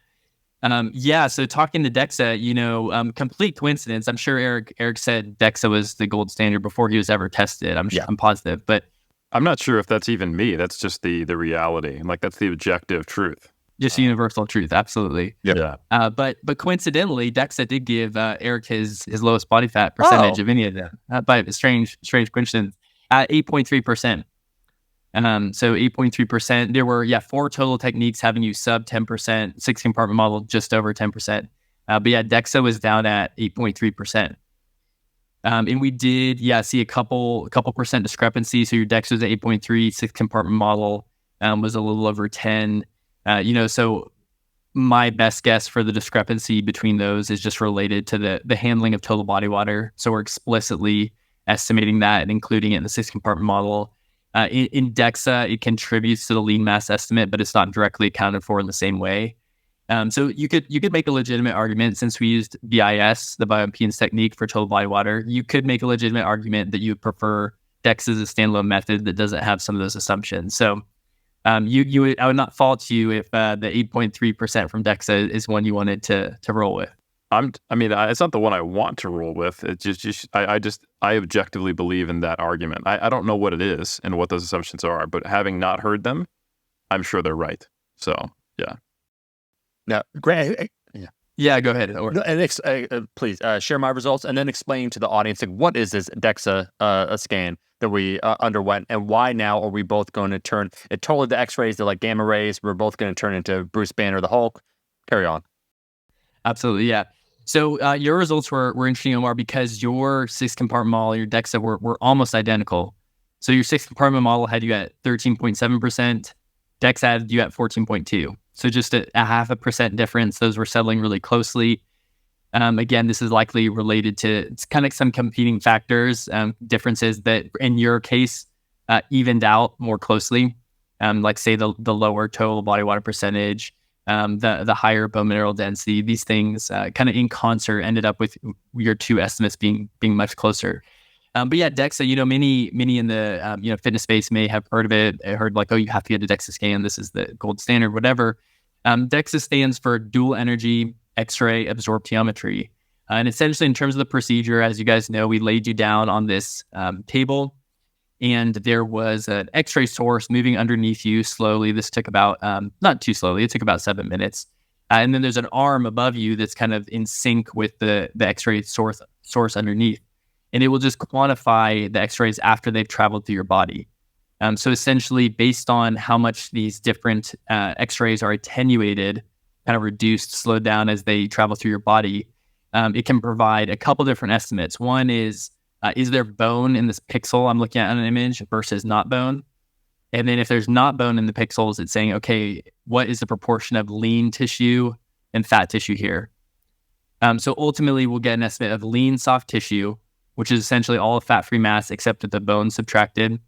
so talking to DEXA, complete coincidence. I'm sure Eric said DEXA was the gold standard before he was ever tested. I'm positive, but I'm not sure if that's even me. That's just the reality. Like that's the objective truth. Just universal truth. Absolutely. Yeah. But coincidentally, DEXA did give Eric his lowest body fat percentage of any of them by a strange coincidence at 8.3%. So 8.3%. There were 4 total techniques having you sub 10%, 6-compartment model just over 10%. But DEXA was down at 8.3%. And we did see a couple percent discrepancy. So your DEXA was at 8.3, 6-compartment model was a little over 10. So my best guess for the discrepancy between those is just related to the handling of total body water. So we're explicitly estimating that and including it in the 6-compartment model. In DEXA, it contributes to the lean mass estimate, but it's not directly accounted for in the same way. So you could make a legitimate argument, since we used BIS, the bioimpedance technique, for total body water. You could make a legitimate argument that you would prefer DEXA as a standalone method that doesn't have some of those assumptions. So I would not fault you if the 8.3% from DEXA is one you wanted to roll with. It's not the one I want to roll with. It's I objectively believe in that argument. I don't know what it is and what those assumptions are, but having not heard them, I'm sure they're right. So, yeah. Now, Grant, Yeah, go ahead. no, and please share my results and then explain to the audience what is this DEXA scan that we underwent and why now are we both going to turn it totally the X-rays, they're like gamma rays. We're both going to turn into Bruce Banner, the Hulk. Carry on. Absolutely, yeah. So your results were interesting, Omar, because your six-compartment model, your DEXA, were almost identical. So your six-compartment model had you at 13.7%. DEXA had you at 14.2%. So just a 0.5% difference. Those were settling really closely. Again, this is likely related to kind of some competing factors, differences that in your case evened out more closely, like say the lower total body water percentage, the higher bone mineral density. These things kind of in concert ended up with your two estimates being much closer. But yeah, DEXA, many in the fitness space may have heard of it. I heard like, oh, you have to get a DEXA scan. This is the gold standard, whatever. DEXA stands for dual energy X-ray absorptiometry. And essentially in terms of the procedure, as you guys know, we laid you down on this table and there was an X-ray source moving underneath you slowly. This took about, not too slowly, it took about 7 minutes. And then there's an arm above you that's kind of in sync with the X-ray source underneath. And it will just quantify the X-rays after they've traveled through your body. So essentially, based on how much these different X-rays are attenuated, kind of reduced, slowed down as they travel through your body, it can provide a couple different estimates. One is there bone in this pixel I'm looking at on an image versus not bone? And then if there's not bone in the pixels, it's saying, okay, what is the proportion of lean tissue and fat tissue here? So ultimately, we'll get an estimate of lean soft tissue, which is essentially all of fat-free mass except that the bone subtracted.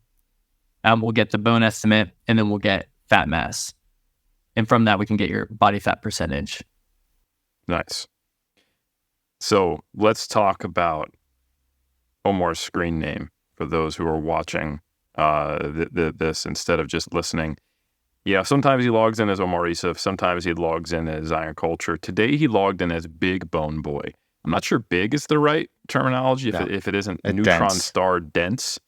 We'll get the bone estimate, and then we'll get fat mass. And from that, we can get your body fat percentage. Nice. So let's talk about Omar's screen name for those who are watching this instead of just listening. Yeah, sometimes he logs in as Omar Isuf. Sometimes he logs in as Iron Culture. Today, he logged in as Big Bone Boy. I'm not sure big is the right terminology if it isn't neutron star dense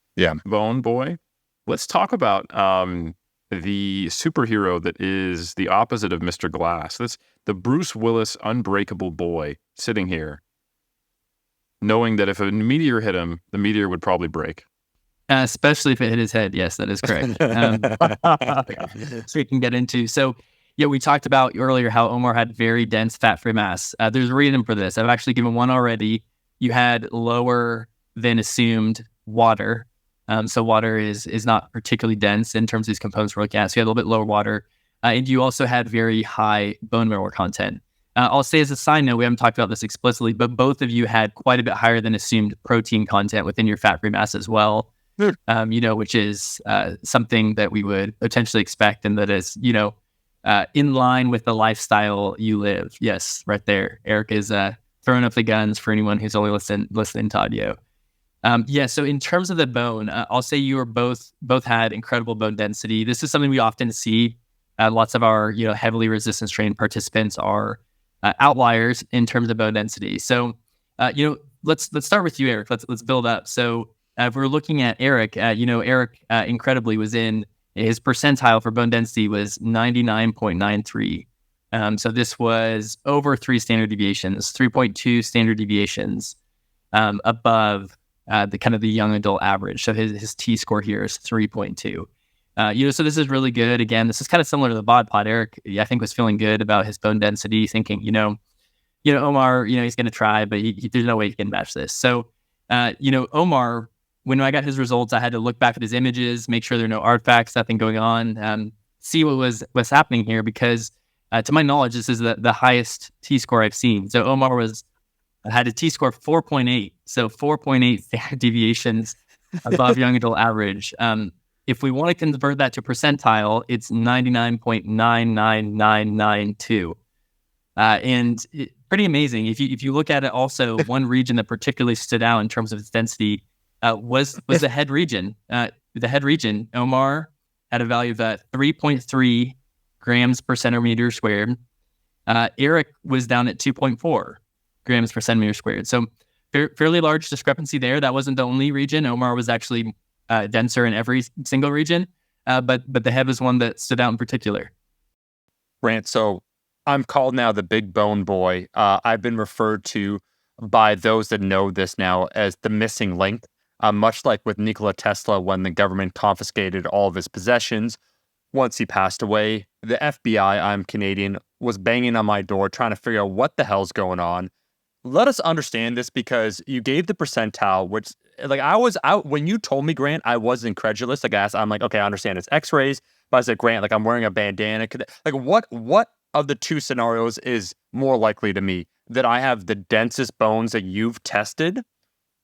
bone boy. Let's talk about the superhero that is the opposite of Mr. Glass. That's the Bruce Willis unbreakable boy sitting here, knowing that if a meteor hit him, the meteor would probably break. Especially if it hit his head. Yes, that is correct. So we can get into. So yeah, we talked about earlier how Omar had very dense fat-free mass. There's a reason for this. I've actually given one already. You had lower than assumed water. So water is not particularly dense in terms of these components we're looking at. So you had a little bit lower water. And you also had very high bone mineral content. I'll say as a side note, we haven't talked about this explicitly, but both of you had quite a bit higher than assumed protein content within your fat-free mass as well. Which is something that we would potentially expect and that is, in line with the lifestyle you live. Yes, right there. Eric is throwing up the guns for anyone who's only listening to audio. So in terms of the bone, I'll say you were both had incredible bone density. This is something we often see. Lots of our heavily resistance trained participants are outliers in terms of bone density. So let's start with you, Eric. Let's build up. So if we're looking at Eric, Eric incredibly was in his percentile for bone density was 99.93. So this was over 3 standard deviations, 3.2 standard deviations above the kind of the young adult average. So his T-score here is 3.2. So this is really good. Again, this is kind of similar to the Bod Pod. Eric, I think, was feeling good about his bone density, thinking, Omar, he's going to try, but there's no way he can match this. So, Omar, when I got his results, I had to look back at his images, make sure there are no artifacts, nothing going on, see what's happening here, because to my knowledge, this is the highest T-score I've seen. So Omar had a T-score of 4.8, so 4.8 standard deviations above young adult average. If we want to convert that to percentile, it's 99.99992. And pretty amazing. If you look at it also, one region that particularly stood out in terms of its density was the head region. The head region, Omar had a value of 3.3 grams per centimeter squared. Eric was down at 2.4 grams per centimeter squared. So fairly large discrepancy there. That wasn't the only region. Omar was actually denser in every single region, but the head was one that stood out in particular. Grant, so I'm called now the big bone boy. I've been referred to by those that know this now as the missing link, much like with Nikola Tesla when the government confiscated all of his possessions. Once he passed away, the FBI, I'm Canadian, was banging on my door trying to figure out what the hell's going on. Let us understand this because you gave the percentile, which like I was out when you told me, Grant, I was incredulous. Like I'm like, okay, I understand it's x-rays, but I said, Grant, like I'm wearing a bandana. Like what of the two scenarios is more likely to me? That I have the densest bones that you've tested,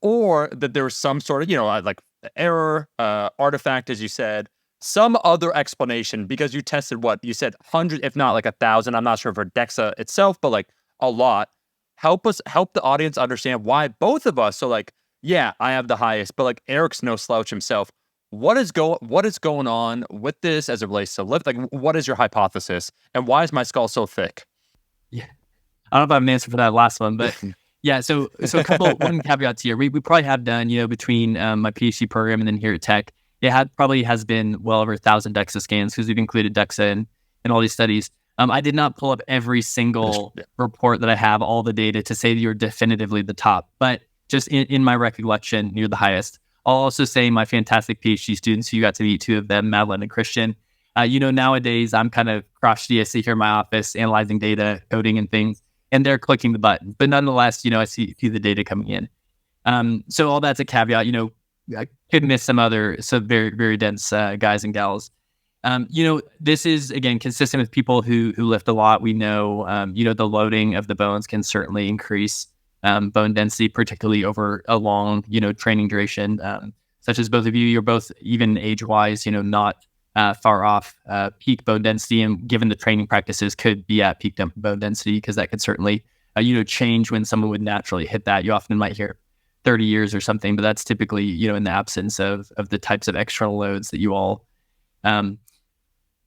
or that there's some sort of, like error, artifact, as you said, some other explanation because you tested what? You said 100, if not like 1,000. I'm not sure for DEXA itself, but like a lot. Help the audience understand why both of us. So like, yeah, I have the highest, but like Eric's no slouch himself. What is going on with this as it relates to lift? Like, what is your hypothesis, and why is my skull so thick? Yeah, I don't know if I have an answer for that last one, but yeah. So a couple one caveats here. We probably have done between my PhD program and then here at Tech, probably has been well over 1,000 DEXA scans because we've included DEXA in all these studies. I did not pull up every single report that I have, all the data to say that you're definitively the top, but just in my recollection, you're the highest. I'll also say my fantastic PhD students, who you got to meet two of them, Madeline and Christian. Nowadays I'm kind of cross-GSC here in my office, analyzing data, coding and things, and they're clicking the button. But nonetheless, I see the data coming in. So all that's a caveat. I could miss some very, very dense guys and gals. This is, again, consistent with people who lift a lot. We know, the loading of the bones can certainly increase bone density, particularly over a long, training duration, such as both of you. You're both, even age-wise, not far off peak bone density, and given the training practices could be at peak bone density, because that could certainly, change when someone would naturally hit that. You often might hear 30 years or something, but that's typically, in the absence of the types of external loads that you all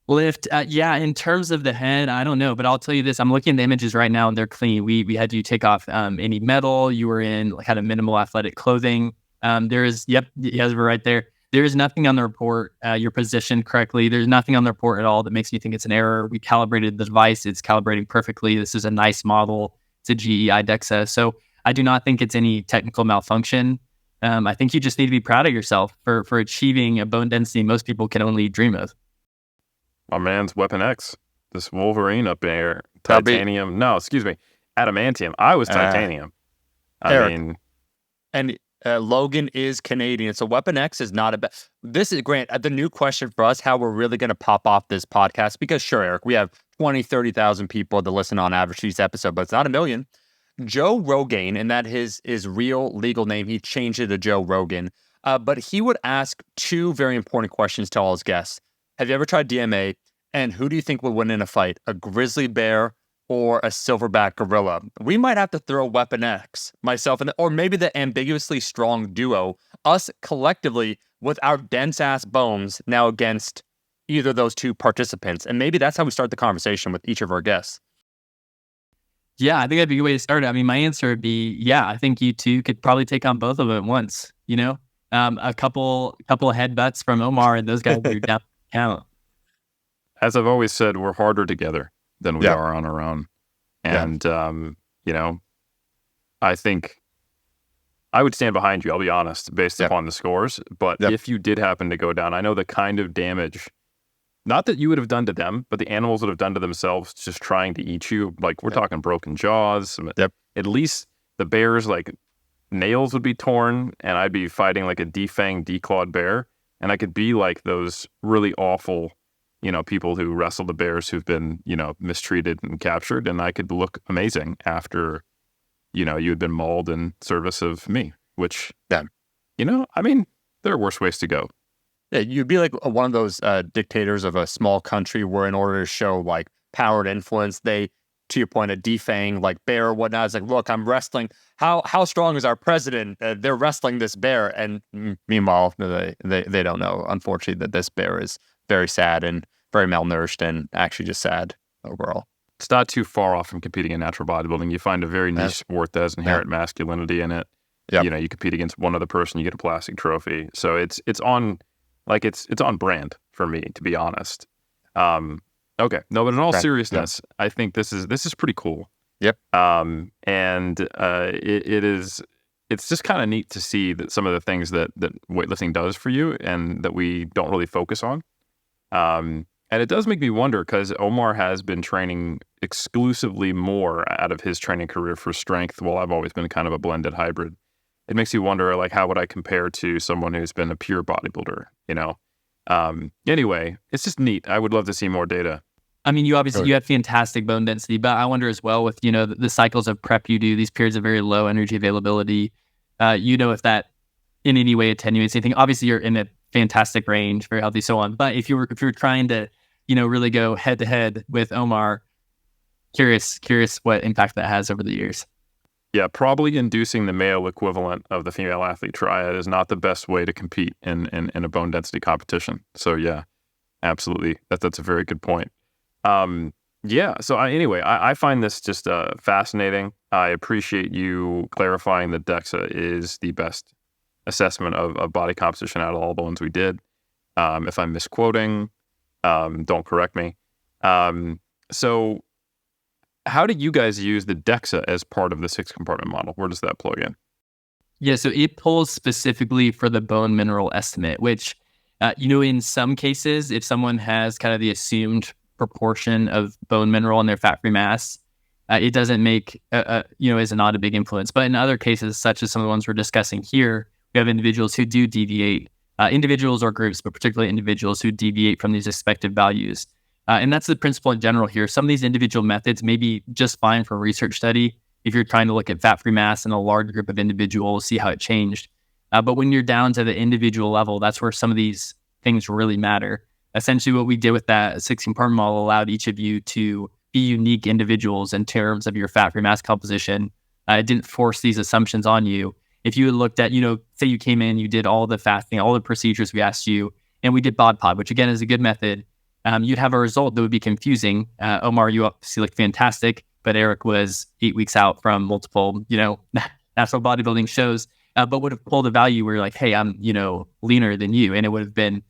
lift. In terms of the head, I don't know, but I'll tell you this. I'm looking at the images right now and they're clean. We had you take off any metal. You were in kind of minimal athletic clothing. You guys were right there. There is nothing on the report. You're positioned correctly. There's nothing on the report at all that makes me think it's an error. We calibrated the device. It's calibrating perfectly. This is a nice model. It's a GEI DEXA. So I do not think it's any technical malfunction. I think you just need to be proud of yourself for achieving a bone density most people can only dream of. My man's Weapon X, this Wolverine up there, titanium. No, excuse me, adamantium. I was titanium. And Logan is Canadian, so Weapon X is not a bad. This is, Grant, the new question for us, how we're really going to pop off this podcast, because sure, Eric, we have 20, 30,000 people that listen on average to each episode, but it's not a million. Joe Rogan, and that his real legal name, he changed it to Joe Rogan, but he would ask two very important questions to all his guests. Have you ever tried DMA? And who do you think would win in a fight, a grizzly bear or a silverback gorilla? We might have to throw Weapon X, myself, or maybe the ambiguously strong duo, us collectively with our dense-ass bones now against either of those two participants. And maybe that's how we start the conversation with each of our guests. Yeah, I think that'd be a good way to start it. I mean, my answer would be, I think you two could probably take on both of them at once, a couple of headbutts from Omar and those guys are down. Count. As I've always said, we're harder together than we are on our own. And, I think I would stand behind you, I'll be honest, based upon the scores. But if you did happen to go down, I know the kind of damage, not that you would have done to them, but the animals would have done to themselves just trying to eat you. Like, we're talking broken jaws. At least the bear's, nails would be torn, and I'd be fighting like a defanged, declawed bear. And I could be like those really awful, people who wrestle the bears who've been, mistreated and captured. And I could look amazing after, you had been mauled in service of me, which, there are worse ways to go. Yeah, you'd be like one of those dictators of a small country where in order to show power and influence, they, to your point, a defang bear or whatnot. It's like, look, I'm wrestling. How strong is our president? They're wrestling this bear, and meanwhile, they don't know, unfortunately, that this bear is very sad and very malnourished and actually just sad overall. it's not too far off from competing in natural bodybuilding. You find a very niche sport that has inherent masculinity in it. Yep. You compete against one other person, you get a plastic trophy. So it's on brand for me, to be honest. Okay, no, but in all seriousness, I think this is pretty cool. Yep. And it's just kind of neat to see that some of the things that weightlifting does for you and that we don't really focus on. And it does make me wonder, because Omar has been training exclusively more out of his training career for strength, while I've always been kind of a blended hybrid. It makes you wonder, like, how would I compare to someone who's been a pure bodybuilder, Anyway, it's just neat. I would love to see more data. I mean, you had fantastic bone density, but I wonder as well with, the cycles of prep you do, these periods of very low energy availability, if that in any way attenuates anything. Obviously, you're in a fantastic range, very healthy, so on. But if you're trying to, really go head to head with Omar, curious what impact that has over the years. Yeah, probably inducing the male equivalent of the female athlete triad is not the best way to compete in a bone density competition. So yeah, absolutely. That's a very good point. So I find this just fascinating. I appreciate you clarifying that DEXA is the best assessment of body composition out of all the ones we did. If I'm misquoting, don't correct me. So how do you guys use the DEXA as part of the 6-compartment model? Where does that plug in? Yeah, so it pulls specifically for the bone mineral estimate, which, in some cases, if someone has kind of the assumed proportion of bone mineral in their fat-free mass, it doesn't make, is not a big influence. But in other cases, such as some of the ones we're discussing here, we have individuals who do deviate, individuals or groups, but particularly individuals who deviate from these expected values. And that's the principle in general here. Some of these individual methods may be just fine for a research study if you're trying to look at fat-free mass in a large group of individuals, see how it changed. But when you're down to the individual level, that's where some of these things really matter. Essentially, what we did with that 6-compartment model allowed each of you to be unique individuals in terms of your fat-free mass composition. It didn't force these assumptions on you. If you had looked at, say you came in, you did all the fasting, all the procedures we asked you, and we did BodPod, which again is a good method, you'd have a result that would be confusing. Omar, you obviously look fantastic, but Eric was 8 weeks out from multiple, national bodybuilding shows, but would have pulled a value where you're like, hey, I'm, leaner than you. And it would have been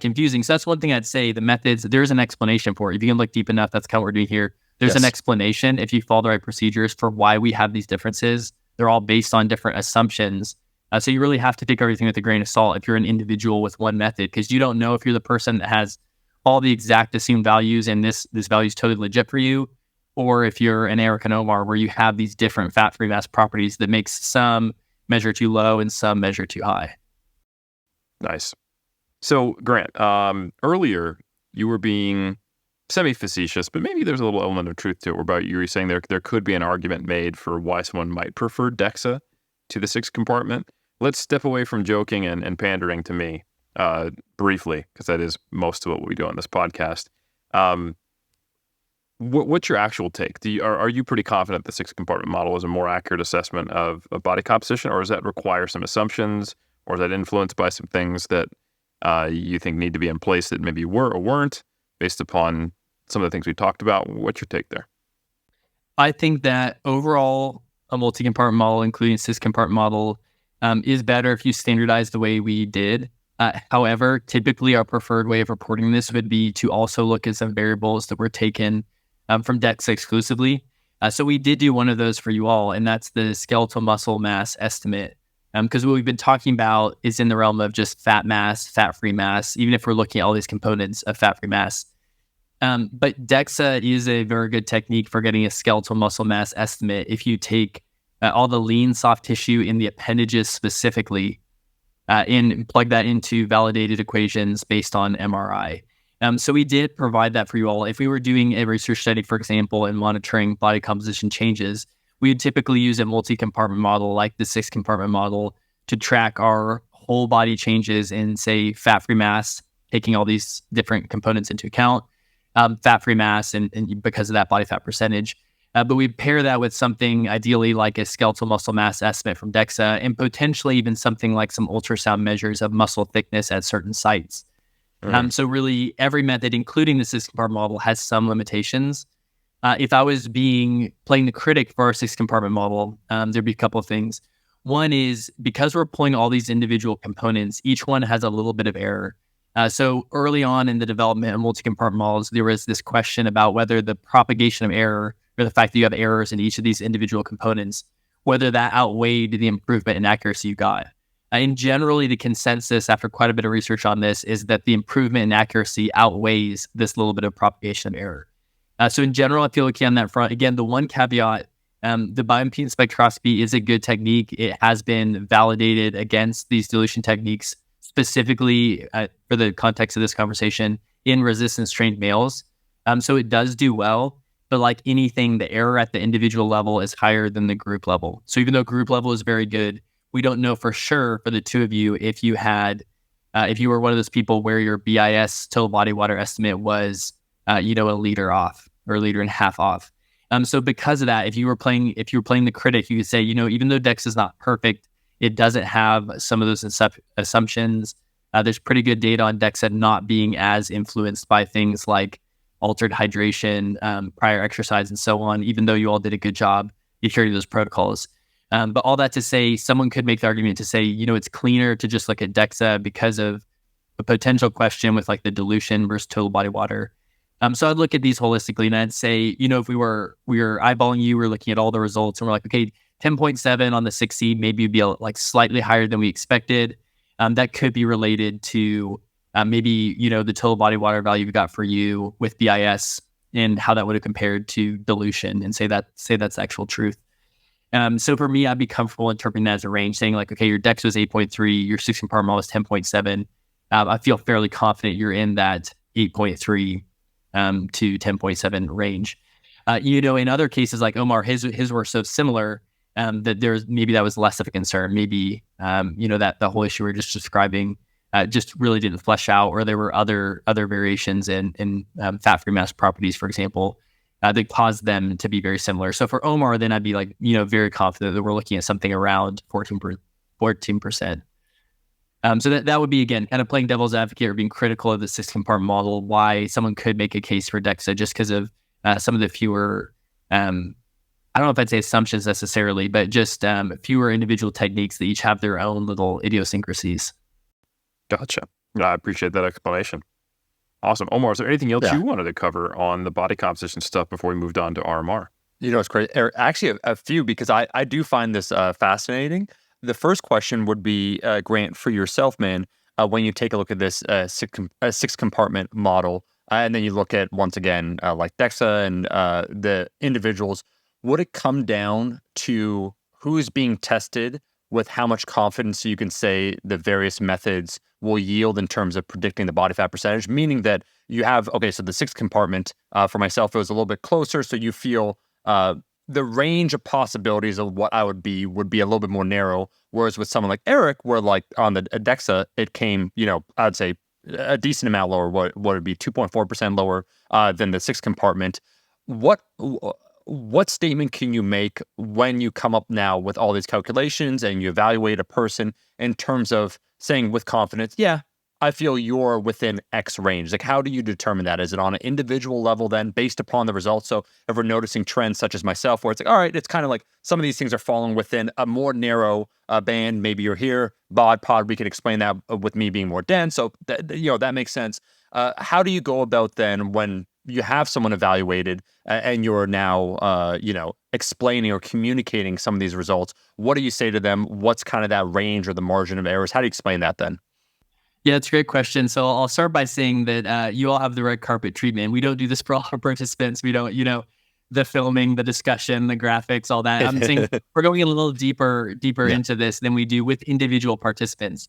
confusing. So that's one thing I'd say. The methods, there's an explanation for it. If you can look deep enough, that's kind of what we're doing here. There's an explanation if you follow the right procedures for why we have these differences. They're all based on different assumptions. So you really have to take everything with a grain of salt if you're an individual with one method, because you don't know if you're the person that has all the exact assumed values and this value is totally legit for you, or if you're an Eric and Omar where you have these different fat-free mass properties that makes some measure too low and some measure too high. Nice. So Grant, earlier you were being semi-facetious, but maybe there's a little element of truth to it about you were saying there could be an argument made for why someone might prefer DEXA to the 6-compartment. Let's step away from joking and pandering to me briefly, because that is most of what we do on this podcast. What's your actual take? Are you pretty confident the 6-compartment model is a more accurate assessment of body composition, or does that require some assumptions, or is that influenced by some things that you think need to be in place that maybe were or weren't based upon some of the things we talked about? What's your take there? I think that overall, a multi-compartment model, including a 6-compartment model, is better if you standardize the way we did. However, typically our preferred way of reporting this would be to also look at some variables that were taken from DEXA exclusively. So we did do one of those for you all, and that's the skeletal muscle mass estimate. Because what we've been talking about is in the realm of just fat mass, fat-free mass, even if we're looking at all these components of fat-free mass. But DEXA is a very good technique for getting a skeletal muscle mass estimate if you take all the lean soft tissue in the appendages specifically and plug that into validated equations based on MRI. So we did provide that for you all. If we were doing a research study, for example, and monitoring body composition changes, we would typically use a multi-compartment model like the 6-compartment model to track our whole body changes in, say, fat-free mass, taking all these different components into account, fat-free mass, and because of that body fat percentage. But we pair that with something ideally like a skeletal muscle mass estimate from DEXA, and potentially even something like some ultrasound measures of muscle thickness at certain sites. So really every method, including the 6-compartment model, has some limitations. If I was playing the critic for our 6-compartment model, there'd be a couple of things. One is because we're pulling all these individual components, each one has a little bit of error. So early on in the development of multi-compartment models, there was this question about whether the propagation of error, or the fact that you have errors in each of these individual components, whether that outweighed the improvement in accuracy you got. And generally, the consensus after quite a bit of research on this is that the improvement in accuracy outweighs this little bit of propagation of error. So in general, I feel okay on that front. Again, the one caveat, the bioimpedance spectroscopy is a good technique. It has been validated against these dilution techniques, specifically for the context of this conversation, in resistance-trained males. So it does do well, but like anything, the error at the individual level is higher than the group level. So even though group level is very good, we don't know for sure for the two of you if you were one of those people where your BIS total body water estimate was, a liter off or a liter and a half off. So because of that, if you were playing the critic, you could say, even though DEXA is not perfect, it doesn't have some of those assumptions. There's pretty good data on DEXA not being as influenced by things like altered hydration, prior exercise, and so on, even though you all did a good job adhering to those protocols. But all that to say, someone could make the argument to say, it's cleaner to just look at DEXA because of a potential question with like the dilution versus total body water. So I'd look at these holistically and I'd say, if we were eyeballing you, we're looking at all the results and we're like, okay, 10.7 on the 6C, maybe it'd be like slightly higher than we expected. That could be related to maybe, the total body water value we got for you with BIS and how that would have compared to dilution, and say that's actual truth. So for me, I'd be comfortable interpreting that as a range, saying like, okay, your DEXA was 8.3, your 6-compartment model was 10.7. I feel fairly confident you're in that 8.3 to 10.7 range. In other cases like Omar, his were so similar that that was less of a concern. Maybe, that the whole issue we're just describing just really didn't flesh out, or there were other variations in fat-free mass properties, for example, that caused them to be very similar. So for Omar, then I'd be like, very confident that we're looking at something around 14%. So that would be, again, kind of playing devil's advocate or being critical of the 6-compartment model, why someone could make a case for DEXA just because of some of the fewer, I don't know if I'd say assumptions necessarily, but just fewer individual techniques that each have their own little idiosyncrasies. Gotcha. I appreciate that explanation. Awesome. Omar, is there anything else you wanted to cover on the body composition stuff before we moved on to RMR? It's great. Actually, a few, because I do find this fascinating. The first question would be, Grant, for yourself, man, when you take a look at this 6-compartment model, and then you look at, once again, like DEXA and the individuals, would it come down to who's being tested with how much confidence you can say the various methods will yield in terms of predicting the body fat percentage? Meaning that you have, so the 6-compartment, for myself, it was a little bit closer, so you feel the range of possibilities of what I would be a little bit more narrow. Whereas with someone like Eric, where like on the DEXA, it came, I'd say a decent amount lower. What would it be? 2.4% lower than the 6-compartment. What statement can you make when you come up now with all these calculations and you evaluate a person in terms of saying with confidence, yeah, I feel you're within X range? Like, how do you determine that? Is it on an individual level then, based upon the results? So if we're noticing trends such as myself, where it's like, all right, it's kind of like some of these things are falling within a more narrow band. Maybe you're here, BodPod, we could explain that with me being more dense. So that makes sense. How do you go about then when you have someone evaluated and you're now, explaining or communicating some of these results? What do you say to them? What's kind of that range or the margin of errors? How do you explain that then? Yeah, it's a great question. So I'll start by saying that you all have the red carpet treatment. We don't do this for all our participants. We don't, the filming, the discussion, the graphics, all that. I'm saying we're going a little deeper into this than we do with individual participants.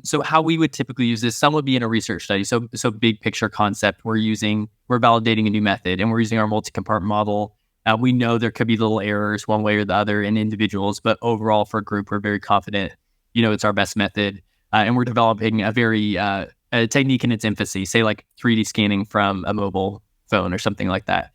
So how we would typically use this, some would be in a research study. So big picture concept, we're validating a new method and we're using our multi-compartment model. We know there could be little errors one way or the other in individuals, but overall for a group, we're very confident, it's our best method. And we're developing a very a technique in its infancy, say like 3D scanning from a mobile phone or something like that.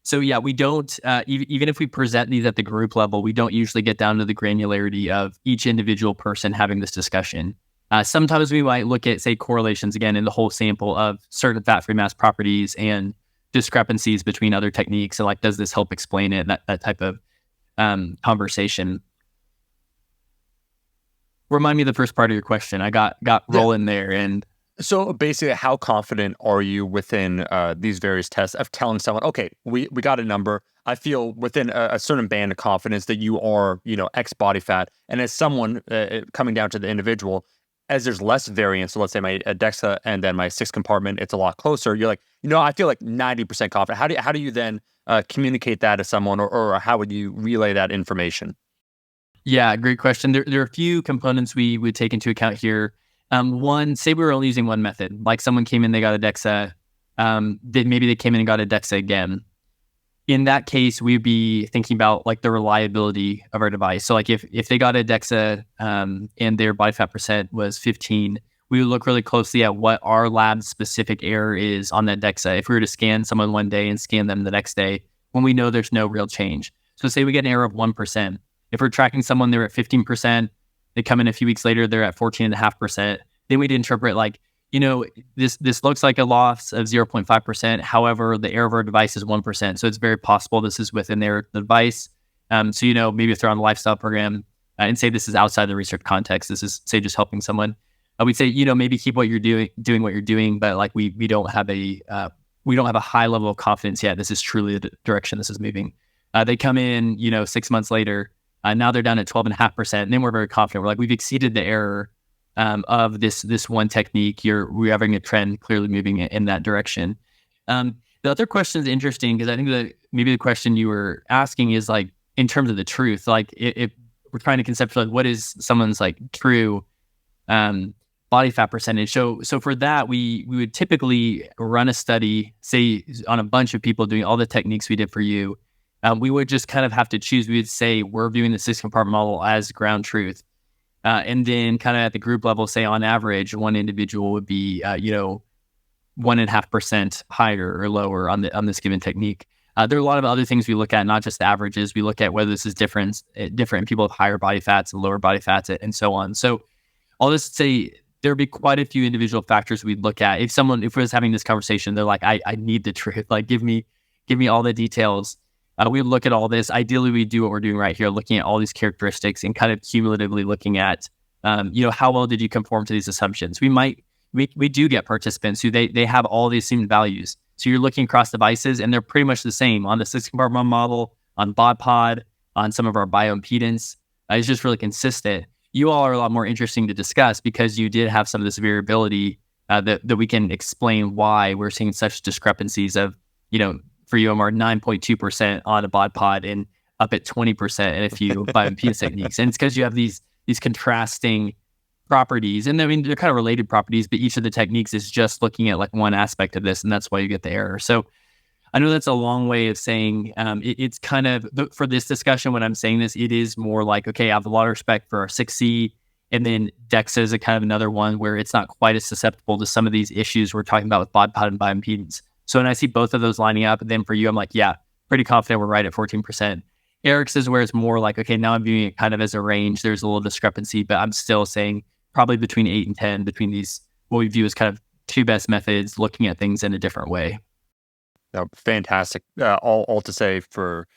So yeah, we don't, even if we present these at the group level, we don't usually get down to the granularity of each individual person having this discussion. Sometimes we might look at, say, correlations again in the whole sample of certain fat-free mass properties and discrepancies between other techniques, and like, does this help explain it? That type of conversation. Remind me the first part of your question. I got rolling there. And so basically, how confident are you within these various tests of telling someone, okay, we got a number. I feel within a certain band of confidence that you are, X body fat. And as someone coming down to the individual, as there's less variance, so let's say my DEXA and then my six-compartment, it's a lot closer. You're like, I feel like 90% confident. How do you then communicate that to someone, or how would you relay that information? Yeah, great question. There are a few components we would take into account here. One, say we were only using one method, like someone came in, they got a DEXA, maybe they came in and got a DEXA again. In that case, we'd be thinking about like the reliability of our device. So like if they got a DEXA and their body fat percent was 15, we would look really closely at what our lab specific error is on that DEXA. If we were to scan someone one day and scan them the next day, when we know there's no real change. So say we get an error of 1%. If we're tracking someone, they're at 15%, they come in a few weeks later, they're at 14.5%. Then we'd interpret like, this looks like a loss of 0.5%. However, the error of our device is 1%. So it's very possible this is within the device. So, maybe throw on a lifestyle program and say this is outside the research context. This is, say, just helping someone. We'd say, maybe keep what you're doing what you're doing, but like we don't have a high level of confidence yet. This is truly the direction this is moving. They come in, 6 months later. Now they're down at 12.5%. And then we're very confident. We're like, we've exceeded the error of this one technique. We're having a trend clearly moving in that direction. The other question is interesting because I think that maybe the question you were asking is like, in terms of the truth, like if we're trying to conceptualize what is someone's like true body fat percentage. So for that, we would typically run a study, say on a bunch of people doing all the techniques we did for you. We would just kind of have to choose. We would say we're viewing the six-compartment model as ground truth. And then kind of at the group level, say on average, one individual would be, 1.5% higher or lower on this given technique. There are a lot of other things we look at, not just the averages. We look at whether this is different in people with higher body fats and lower body fats and so on. So I'll just say there'd be quite a few individual factors we'd look at. If we was having this conversation, they're like, I need the truth. Like, give me all the details. We look at all this. Ideally, we do what we're doing right here, looking at all these characteristics and kind of cumulatively looking at, how well did you conform to these assumptions? We do get participants who they have all the assumed values. So you're looking across devices and they're pretty much the same on the six-compartment model, on BodPod, on some of our bioimpedance. It's just really consistent. You all are a lot more interesting to discuss because you did have some of this variability that we can explain why we're seeing such discrepancies of, for you, Omar, 9.2% on a BodPod and up at 20% in a few bioimpedance techniques. And it's because you have these contrasting properties. And I mean, they're kind of related properties, but each of the techniques is just looking at like one aspect of this. And that's why you get the error. So I know that's a long way of saying it's kind of, for this discussion, when I'm saying this, it is more like, okay, I have a lot of respect for our 6C. And then DEXA is a kind of another one where it's not quite as susceptible to some of these issues we're talking about with BodPod and bioimpedance. So when I see both of those lining up, then for you, I'm like, yeah, pretty confident we're right at 14%. Eric's is where it's more like, okay, now I'm viewing it kind of as a range. There's a little discrepancy, but I'm still saying probably between 8 and 10 between these, what we view as kind of two best methods, looking at things in a different way. No, fantastic. All to say for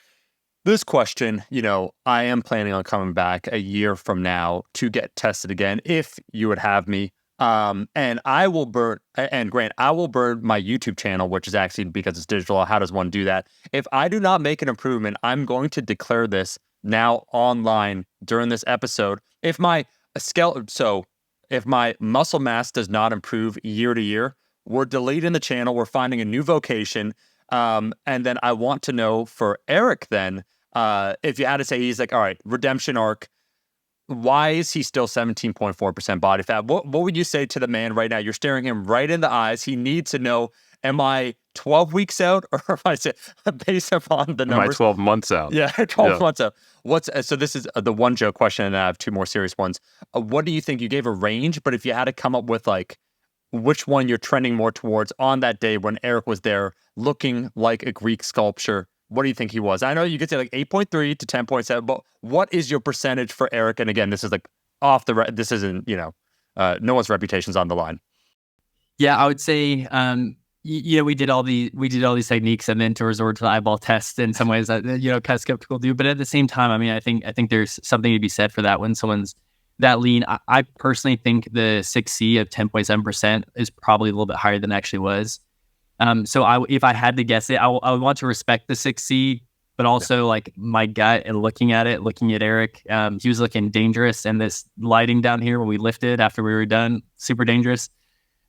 this question, I am planning on coming back a year from now to get tested again, if you would have me. And I will burn, and Grant, I will burn my YouTube channel, which is actually, because it's digital, how does one do that? If I do not make an improvement, I'm going to declare this now online during this episode. If my muscle mass does not improve year to year, we're deleting the channel, we're finding a new vocation. And then I want to know for Eric then, if you had to say, he's like, all right, redemption arc, why is he still 17.4% body fat? What would you say to the man right now? You're staring him right in the eyes. He needs to know, am I 12 weeks out, or am I based upon the numbers? Am I 12 months out? Yeah, 12 months out. So this is the one joke question, and I have two more serious ones. What do you think? You gave a range, but if you had to come up with like which one you're trending more towards on that day when Eric was there looking like a Greek sculpture, what do you think he was? I know you could say like 8.3 to 10.7, but what is your percentage for Eric? And again, this is like this isn't, no one's reputation's on the line. Yeah, I would say we did all these techniques and then to resort to the eyeball test in some ways that kind of skeptical do. But at the same time, I mean, I think there's something to be said for that when someone's that lean. I personally think the 6C of 10.7% is probably a little bit higher than it actually was. So if I had to guess it, I would want to respect the 6C, but also like my gut and looking at Eric, he was looking dangerous, and this lighting down here when we lifted after we were done, super dangerous.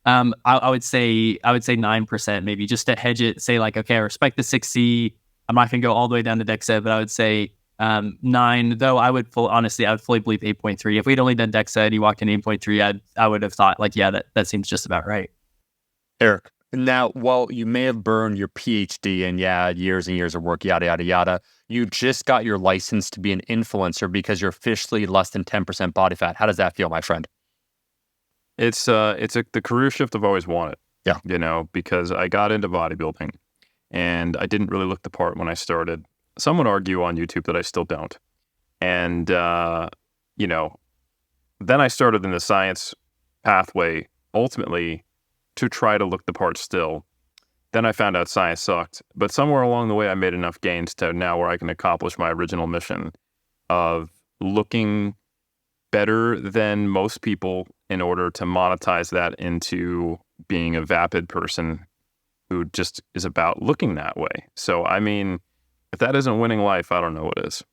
I would say 9% maybe, just to hedge it. Say like, okay, I respect the 6C. I'm not going to go all the way down to DEXA, but I would say 9. Though I would honestly, I would fully believe 8.3. If we'd only done DEXA and he walked in 8.3, I would have thought like, yeah, that seems just about right. Eric, now, while you may have burned your PhD and years and years of work, yada, yada, yada, you just got your license to be an influencer because you're officially less than 10% body fat. How does that feel, my friend? It's the career shift I've always wanted. Yeah. Because I got into bodybuilding and I didn't really look the part when I started. Some would argue on YouTube that I still don't. And, then I started in the science pathway, ultimately, to try to look the part still. Then I found out science sucked. But somewhere along the way, I made enough gains to now where I can accomplish my original mission of looking better than most people in order to monetize that into being a vapid person who just is about looking that way. So, I mean, if that isn't winning life, I don't know what is.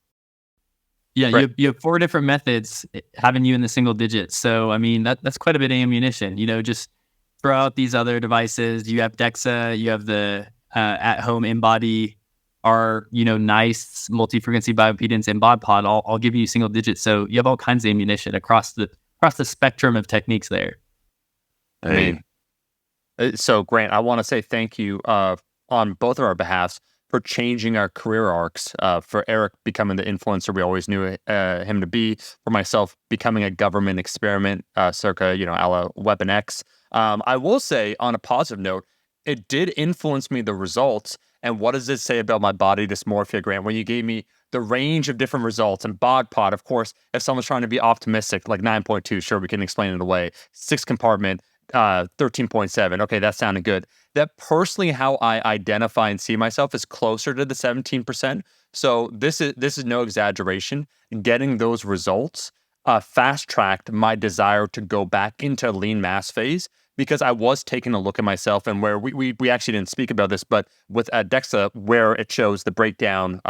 Yeah, Right. you have 4 different methods having you in the single digits. So, I mean, that's quite a bit of ammunition. Just throw out these other devices. You have DEXA, you have the at-home InBody, our nice multi-frequency bioimpedance and BodPod. I'll give you single digits. So you have all kinds of ammunition across the spectrum of techniques there. I mean, so Grant, I want to say thank you on both of our behalves for changing our career arcs. For Eric becoming the influencer we always knew him to be. For myself becoming a government experiment, circa a la Weapon X. I will say, on a positive note, it did influence me, the results. And what does it say about my body dysmorphia, Grant? When you gave me the range of different results, and BodPod, of course, if someone's trying to be optimistic, like 9.2, sure, we can explain it away. 6-compartment, 13.7. Okay, that sounded good. That personally, how I identify and see myself is closer to the 17%. So this is no exaggeration. Getting those results fast-tracked my desire to go back into lean mass phase, because I was taking a look at myself, and where we actually didn't speak about this, but with DEXA, where it shows the breakdown,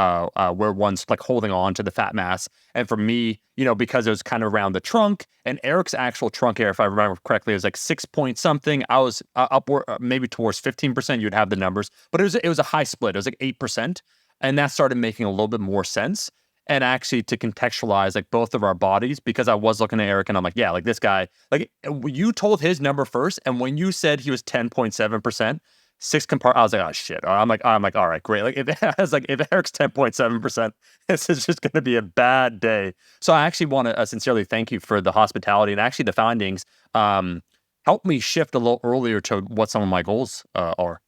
where one's like holding on to the fat mass. And for me, because it was kind of around the trunk, and Eric's actual trunk area, if I remember correctly, was like 6 point something. I was upward, maybe towards 15%. You'd have the numbers, but it was a high split. It was like 8%, and that started making a little bit more sense. And actually to contextualize like both of our bodies, because I was looking at Eric and I'm like, yeah, like this guy, like you told his number first. And when you said he was 10.7%, 6-compartment, I was like, oh shit. I'm like, all right, great. Like if Eric's 10.7%, this is just going to be a bad day. So I actually want to sincerely thank you for the hospitality, and actually the findings helped me shift a little earlier to what some of my goals are.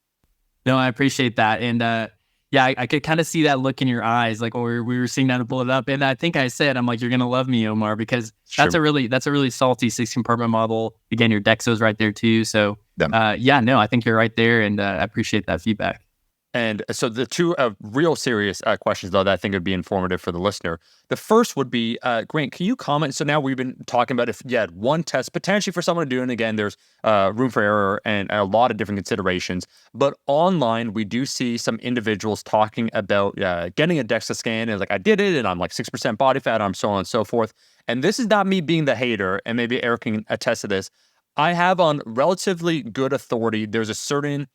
No, I appreciate that. And, yeah, I could kind of see that look in your eyes, like when we were seeing that and pull it up. And I think I said, I'm like, you're gonna love me, Omar, because that's a really salty 6-compartment model. Again, your DEXA's right there too. So I think you're right there, and I appreciate that feedback. And so the two real serious questions, though, that I think would be informative for the listener. The first would be, Grant, can you comment? So now we've been talking about if you had one test, potentially for someone to do, and again, there's room for error and a lot of different considerations. But online, we do see some individuals talking about getting a DEXA scan, and like, I did it, and I'm like 6% body fat, I'm so on and so forth. And this is not me being the hater, and maybe Eric can attest to this. I have on relatively good authority, there's a certain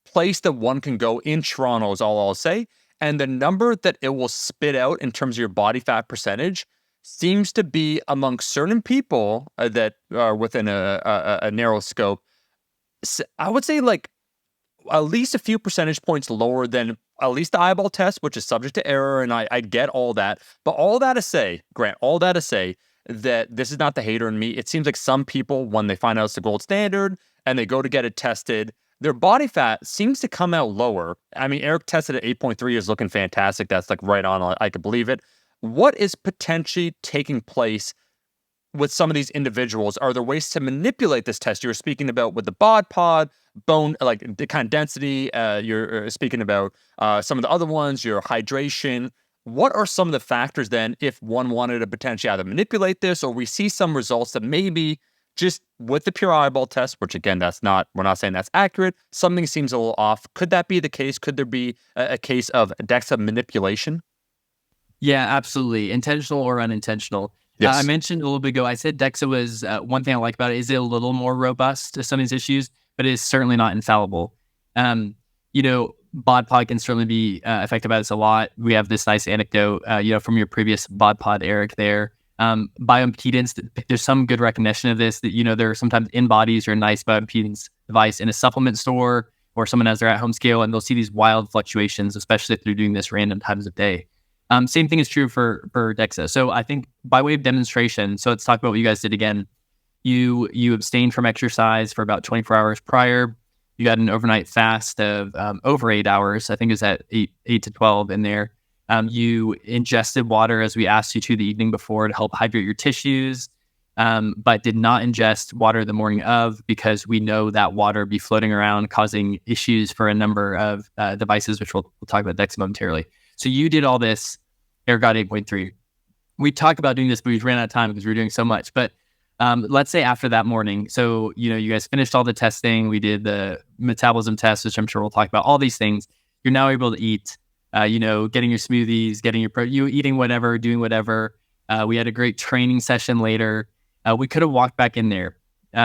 place that one can go in Toronto, is all I'll say. And the number that it will spit out in terms of your body fat percentage seems to be among certain people that are within a narrow scope. I would say like at least a few percentage points lower than at least the eyeball test, which is subject to error. And I get all that. But all that to say, Grant, all that to say that this is not the hater in me. It seems like some people, when they find out it's the gold standard and they go to get it tested, their body fat seems to come out lower. I mean, Eric tested at 8.3 is looking fantastic. That's like right on. I could believe it. What is potentially taking place with some of these individuals? Are there ways to manipulate this test? You're speaking about with the Bod Pod, bone, like the kind of density. You're speaking about some of the other ones, your hydration. What are some of the factors then if one wanted to potentially either manipulate this, or we see some results that maybe just with the pure eyeball test, which again, we're not saying that's accurate, something seems a little off. Could that be the case? Could there be a case of DEXA manipulation? Yeah, absolutely. Intentional or unintentional. I Yes. mentioned a little bit ago, I said DEXA was one thing I like about it is it a little more robust to some of these issues, but it is certainly not infallible. BodPod can certainly be affected by this a lot. We have this nice anecdote, from your previous BodPod, Eric, there. Bioimpedance, there's some good recognition of this, that, there are sometimes in bodies or a nice bioimpedance device in a supplement store, or someone has their at-home scale, and they'll see these wild fluctuations, especially if they're doing this random times of day. Same thing is true for DEXA. So I think by way of demonstration, so let's talk about what you guys did again. You abstained from exercise for about 24 hours prior. You got an overnight fast of over 8 hours. I think it was at 8 to 12 in there. You ingested water as we asked you to the evening before to help hydrate your tissues, but did not ingest water the morning of, because we know that water be floating around causing issues for a number of devices, which we'll talk about DEXA momentarily. So you did all this. Eric got 8.3. We talked about doing this, but we ran out of time because we were doing so much. But let's say after that morning, so you guys finished all the testing. We did the metabolism test, which I'm sure we'll talk about. All these things, you're now able to eat. Getting your smoothies, getting you eating whatever, doing whatever. We had a great training session later. We could have walked back in there.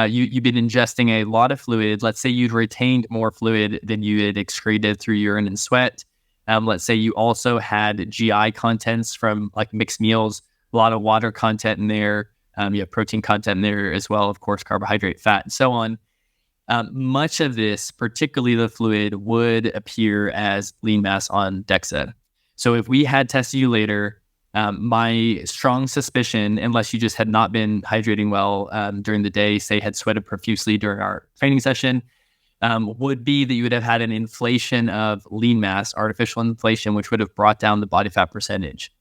You've been ingesting a lot of fluid. Let's say you'd retained more fluid than you had excreted through urine and sweat. Let's say you also had GI contents from like mixed meals, a lot of water content in there. You have protein content in there as well, of course, carbohydrate, fat, and so on. Much of this, particularly the fluid, would appear as lean mass on DEXA. So if we had tested you later, my strong suspicion, unless you just had not been hydrating well during the day, say had sweated profusely during our training session, would be that you would have had an inflation of lean mass, artificial inflation, which would have brought down the body fat percentage.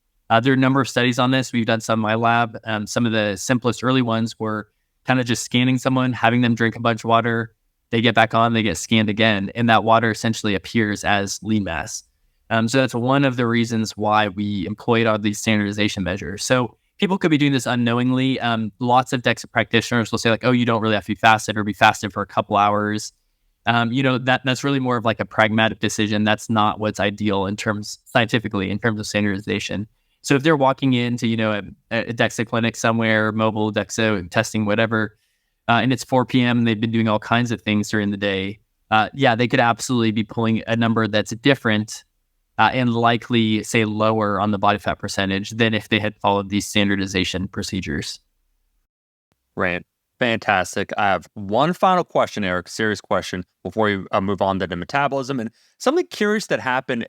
There are a number of studies on this. We've done some in my lab. Some of the simplest early ones were kind of just scanning someone, having them drink a bunch of water. They get back on, they get scanned again, and that water essentially appears as lean mass. So that's one of the reasons why we employed all these standardization measures. So people could be doing this unknowingly. Lots of DEXA practitioners will say like, oh, you don't really have to be fasted, or be fasted for a couple hours. That's really more of like a pragmatic decision. That's not what's ideal scientifically in terms of standardization. So if they're walking into, a DEXA clinic somewhere, mobile DEXA testing, whatever, and it's 4 p.m. and they've been doing all kinds of things during the day, they could absolutely be pulling a number that's different and likely, say, lower on the body fat percentage than if they had followed these standardization procedures. Right. Fantastic. I have one final question, Eric, serious question, before we move on to the metabolism. And something curious that happened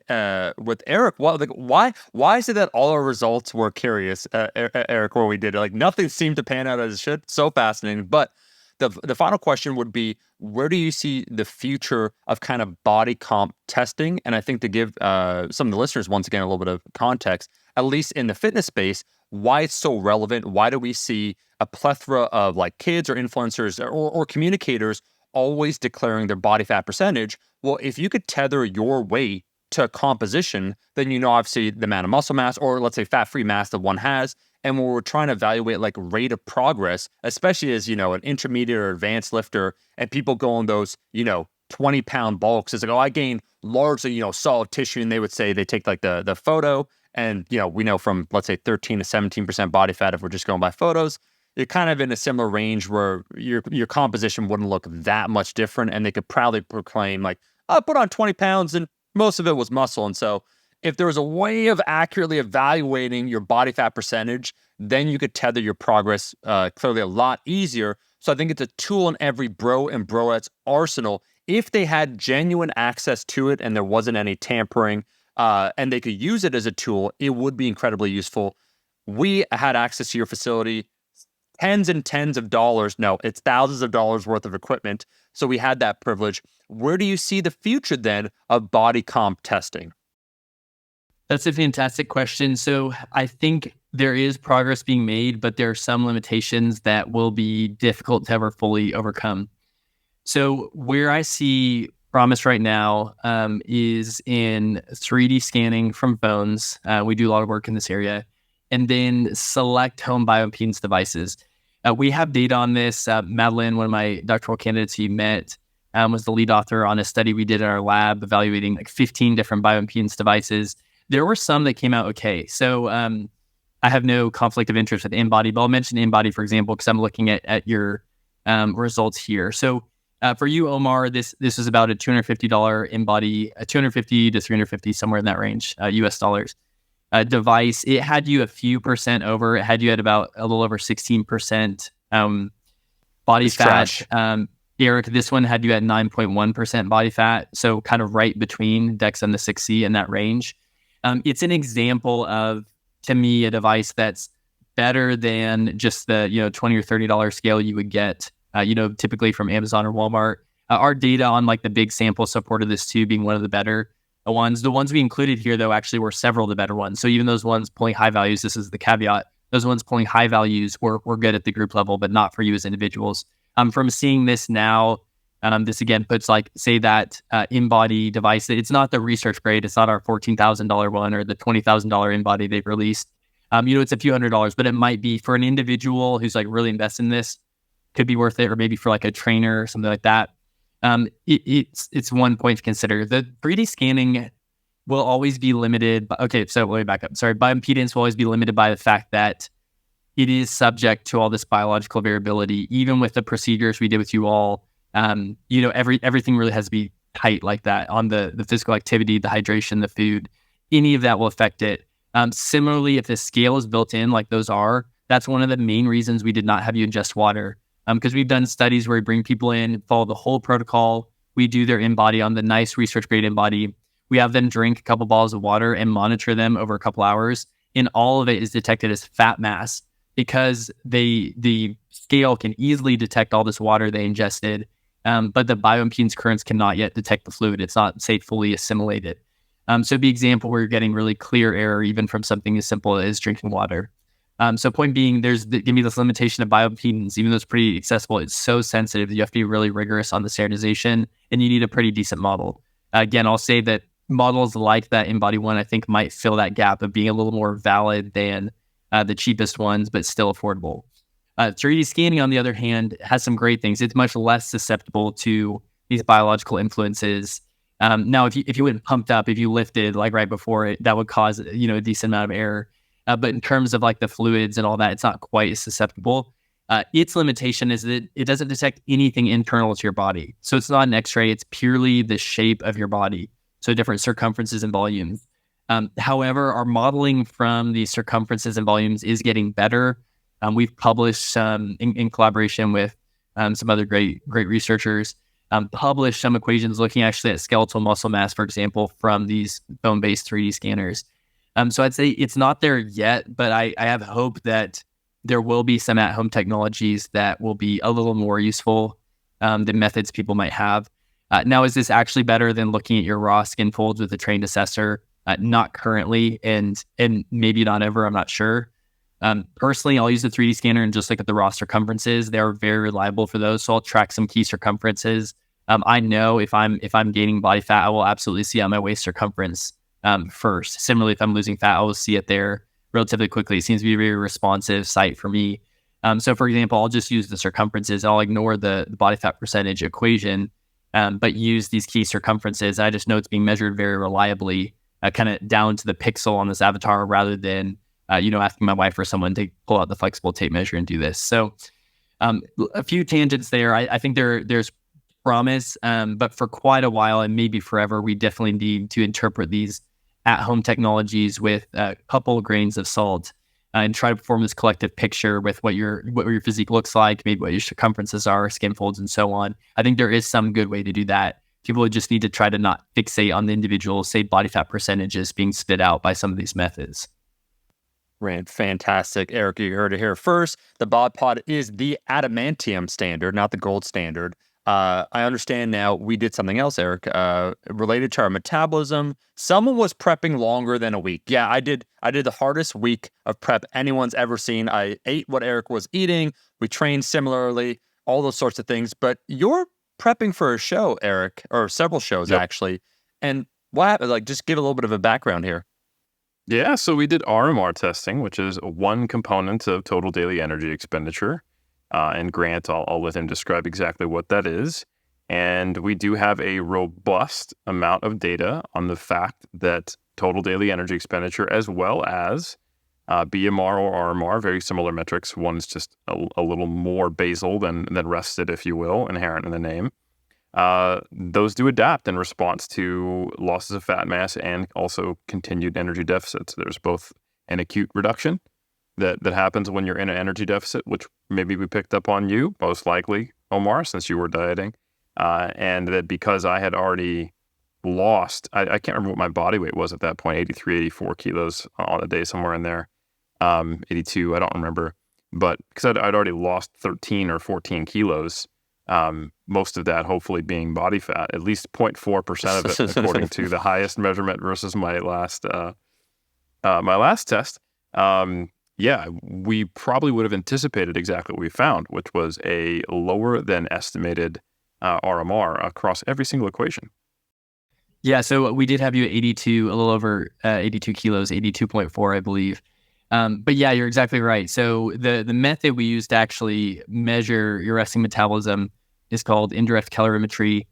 with Eric. Why is it that all our results were curious, Eric, where we did it? Like nothing seemed to pan out as it should. So fascinating. But the final question would be, where do you see the future of kind of body comp testing? And I think to give some of the listeners, once again, a little bit of context, at least in the fitness space, why it's so relevant. Why do we see a plethora of like kids or influencers or communicators always declaring their body fat percentage? Well, if you could tether your weight to a composition, then obviously the amount of muscle mass, or let's say fat-free mass that one has. And when we're trying to evaluate like rate of progress, especially as, an intermediate or advanced lifter, and people go on those, 20-pound bulks, it's like, oh, I gain largely, solid tissue. And they would say they take like the photo. And, we know from, let's say, 13 to 17% body fat, if we're just going by photos, you're kind of in a similar range where your composition wouldn't look that much different. And they could proudly proclaim, like, I put on 20 pounds and most of it was muscle. And so if there was a way of accurately evaluating your body fat percentage, then you could tether your progress clearly a lot easier. So I think it's a tool in every bro and broette's arsenal. If they had genuine access to it and there wasn't any tampering, and they could use it as a tool, it would be incredibly useful. We had access to your facility, tens and tens of dollars. No, it's thousands of dollars worth of equipment. So we had that privilege. Where do you see the future then of body comp testing? That's a fantastic question. So I think there is progress being made, but there are some limitations that will be difficult to ever fully overcome. So where I see promise right now is in 3D scanning from phones. We do a lot of work in this area. And then select home bioimpedance devices. We have data on this. Madeline, one of my doctoral candidates he met, was the lead author on a study we did in our lab evaluating like 15 different bioimpedance devices. There were some that came out okay. So I have no conflict of interest with InBody, but I'll mention InBody, for example, because I'm looking at your results here. So for you, Omar, this is about a $250 InBody, 250 to 350, somewhere in that range, US dollars. Device. It had you a few percent over. It had you at about a little over 16% body fat. Eric, this one had you at 9.1% body fat. So kind of right between DEXA and the 6C in that range. It's an example of, to me, a device that's better than just the $20 or $30 scale you would get typically from Amazon or Walmart. Our data on like the big sample supported this too, being one of the better ones. The ones we included here, though, actually were several of the better ones. So even those ones pulling high values, this is the caveat, those ones pulling high values were good at the group level, but not for you as individuals. From seeing this now, this again puts like, say that InBody device, it's not the research grade, it's not our $14,000 one or the $20,000 InBody they've released. It's a few $100s, but it might be for an individual who's like really invested in this, could be worth it, or maybe for like a trainer or something like that. It's one point to consider. The 3D scanning will always be limited. So let me back up. Sorry, bioimpedance will always be limited by the fact that it is subject to all this biological variability. Even with the procedures we did with you all, everything really has to be tight like that on the physical activity, the hydration, the food. Any of that will affect it. Similarly, if the scale is built in like those are, that's one of the main reasons we did not have you ingest water. Because we've done studies where we bring people in, follow the whole protocol. We do their InBody on the nice research grade InBody. We have them drink a couple bottles of water and monitor them over a couple hours. And all of it is detected as fat mass because the scale can easily detect all this water they ingested. But the bioimpedance currents cannot yet detect the fluid. It's not, say, fully assimilated. So the example where you're getting really clear error, even from something as simple as drinking water. So point being, there's give me this limitation of bioimpedance, even though it's pretty accessible, it's so sensitive that you have to be really rigorous on the standardization, and you need a pretty decent model. Again, I'll say that models like that InBody one, I think, might fill that gap of being a little more valid than the cheapest ones, but still affordable. 3D scanning, on the other hand, has some great things. It's much less susceptible to these biological influences. Now, if you went pumped up, if you lifted like right before it, that would cause a decent amount of error. But in terms of like the fluids and all that, it's not quite as susceptible. Its limitation is that it doesn't detect anything internal to your body. So it's not an X-ray. It's purely the shape of your body. So different circumferences and volumes. However, our modeling from the circumferences and volumes is getting better. We've published in collaboration with some other great researchers, published some equations looking actually at skeletal muscle mass, for example, from these bone-based 3D scanners. So I'd say it's not there yet, but I have hope that there will be some at-home technologies that will be a little more useful than methods people might have. Now, is this actually better than looking at your raw skin folds with a trained assessor? Not currently, and maybe not ever, I'm not sure. Personally, I'll use the 3D scanner and just look at the raw circumferences. They're very reliable for those, so I'll track some key circumferences. I know if I'm gaining body fat, I will absolutely see on my waist circumference first. Similarly, if I'm losing fat, I will see it there relatively quickly. It seems to be a very responsive site for me. So for example, I'll just use the circumferences. I'll ignore the body fat percentage equation, but use these key circumferences. I just know it's being measured very reliably, kind of down to the pixel on this avatar, rather than asking my wife or someone to pull out the flexible tape measure and do this. So a few tangents there. I think there's promise, but for quite a while, and maybe forever, we definitely need to interpret these at-home technologies with a couple grains of salt and try to form this collective picture with what your physique looks like, maybe what your circumferences are, skin folds, and so on. I think there is some good way to do that. People would just need to try to not fixate on the individual, say, body fat percentages being spit out by some of these methods. Right, fantastic. Eric, you heard it here first. The BodPod is the adamantium standard, not the gold standard. I understand now we did something else, Eric, related to our metabolism. Someone was prepping longer than a week. Yeah, I did the hardest week of prep anyone's ever seen. I ate what Eric was eating. We trained similarly, all those sorts of things. But you're prepping for a show, Eric, or several shows Yep. actually. And what happened? Like, just give a little bit of a background here. Yeah, so we did RMR testing, which is one component of total daily energy expenditure. And Grant, I'll let him describe exactly what that is. And we do have a robust amount of data on the fact that total daily energy expenditure, as well as BMR or RMR, very similar metrics. One's just a little more basal than rested, if you will, inherent in the name. Those do adapt in response to losses of fat mass and also continued energy deficits. There's both an acute reduction that happens when you're in an energy deficit, which maybe we picked up on you, most likely, Omar, since you were dieting, and that because I had already lost, I can't remember what my body weight was at that point, 83, 84 kilos on a day, somewhere in there, 82, I don't remember, but because I'd already lost 13 or 14 kilos, most of that hopefully being body fat, at least 0.4% of it, according to the highest measurement versus my last test. Yeah, we probably would have anticipated exactly what we found, which was a lower than estimated RMR across every single equation. Yeah, so we did have you at 82, a little over 82 kilos, 82.4, I believe. But yeah, you're exactly right. So the method we used to actually measure your resting metabolism is called indirect calorimetry.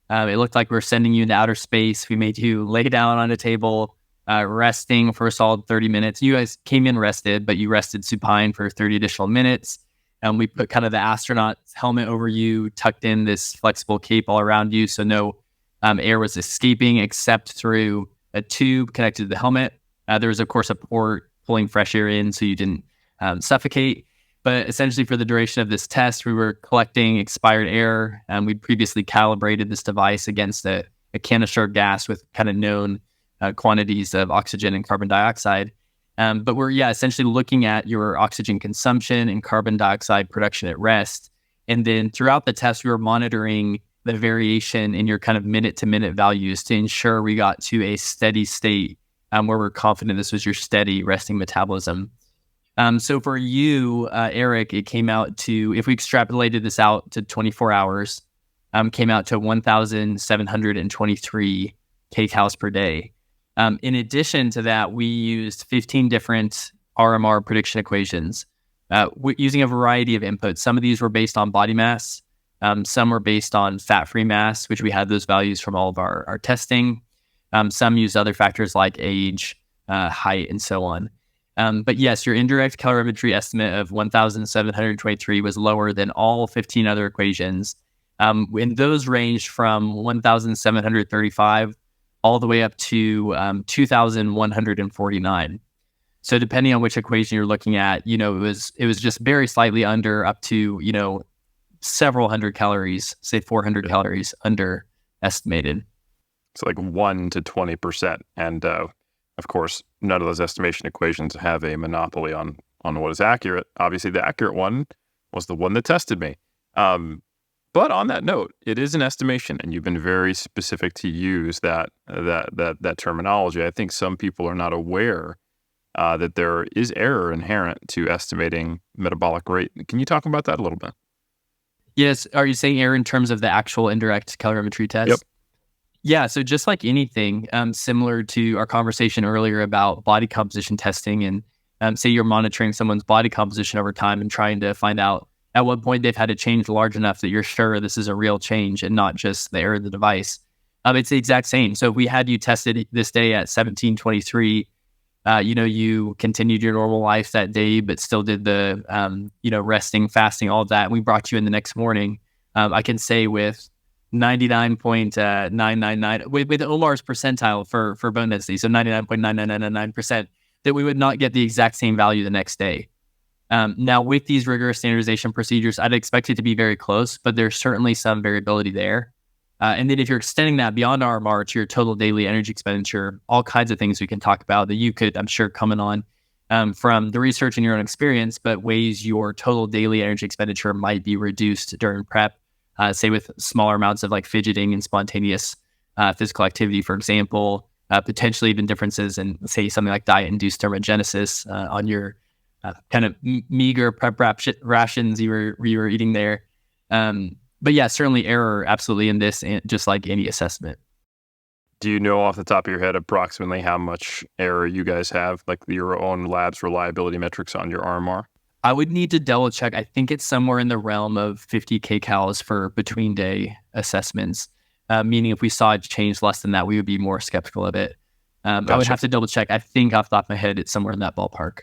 It looked like we were sending you into outer space. We made you lay down on a table, resting for a solid 30 minutes. You guys came in rested, but you rested supine for 30 additional minutes. And we put kind of the astronaut helmet over you, tucked in this flexible cape all around you. So no air was escaping except through a tube connected to the helmet. There was, of course, a port pulling fresh air in so you didn't suffocate. But essentially for the duration of this test, we were collecting expired air. We'd previously calibrated this device against a canister of gas with kind of known quantities of oxygen and carbon dioxide. But we're, essentially looking at your oxygen consumption and carbon dioxide production at rest. And then throughout the test, we were monitoring the variation in your kind of minute-to-minute values to ensure we got to a steady state where we're confident this was your steady resting metabolism. So for you, Eric, it came out to, if we extrapolated this out to 24 hours, came out to 1,723 kcals per day. In addition to that, we used 15 different RMR prediction equations using a variety of inputs. Some of these were based on body mass. Some were based on fat-free mass, which we had those values from all of our testing. Some used other factors like age, height, and so on. But yes, your indirect calorimetry estimate of 1,723 was lower than all 15 other equations. And those ranged from 1,735 all the way up to 2,149. So depending on which equation you're looking at, it was just very slightly under up to, several hundred calories, say 400 calories under estimated. It's like 1 to 20%. And of course, none of those estimation equations have a monopoly on what is accurate. Obviously, the accurate one was the one that tested me. But on that note, it is an estimation, and you've been very specific to use that terminology. I think some people are not aware that there is error inherent to estimating metabolic rate. Can you talk about that a little bit? Yes. Are you saying error in terms of the actual indirect calorimetry test? Yep. Yeah. So just like anything, similar to our conversation earlier about body composition testing, and say you're monitoring someone's body composition over time and trying to find out at what point they've had a change large enough that you're sure this is a real change and not just the error of the device. It's the exact same. So if we had you tested this day at 1723, you continued your normal life that day, but still did the, resting, fasting, all of that. And we brought you in the next morning. I can say with 99.999 with Omar's percentile for bone density, so 99.99999%, that we would not get the exact same value the next day. Now, with these rigorous standardization procedures, I'd expect it to be very close, but there's certainly some variability there. And then if you're extending that beyond RMR to your total daily energy expenditure, all kinds of things we can talk about that you could, I'm sure, comment on from the research and your own experience, but ways your total daily energy expenditure might be reduced during prep. say with smaller amounts of like fidgeting and spontaneous physical activity, for example, potentially even differences in, say, something like diet-induced thermogenesis on your kind of meager prep rations you were eating there. But yeah, certainly error absolutely in this, and just like any assessment. Do you know off the top of your head approximately how much error you guys have, like your own lab's reliability metrics on your RMR? I would need to double check. I think it's somewhere in the realm of 50 kcals for between day assessments, meaning if we saw it change less than that, we would be more skeptical of it. Gotcha. I would have to double check. I think off the top of my head, it's somewhere in that ballpark.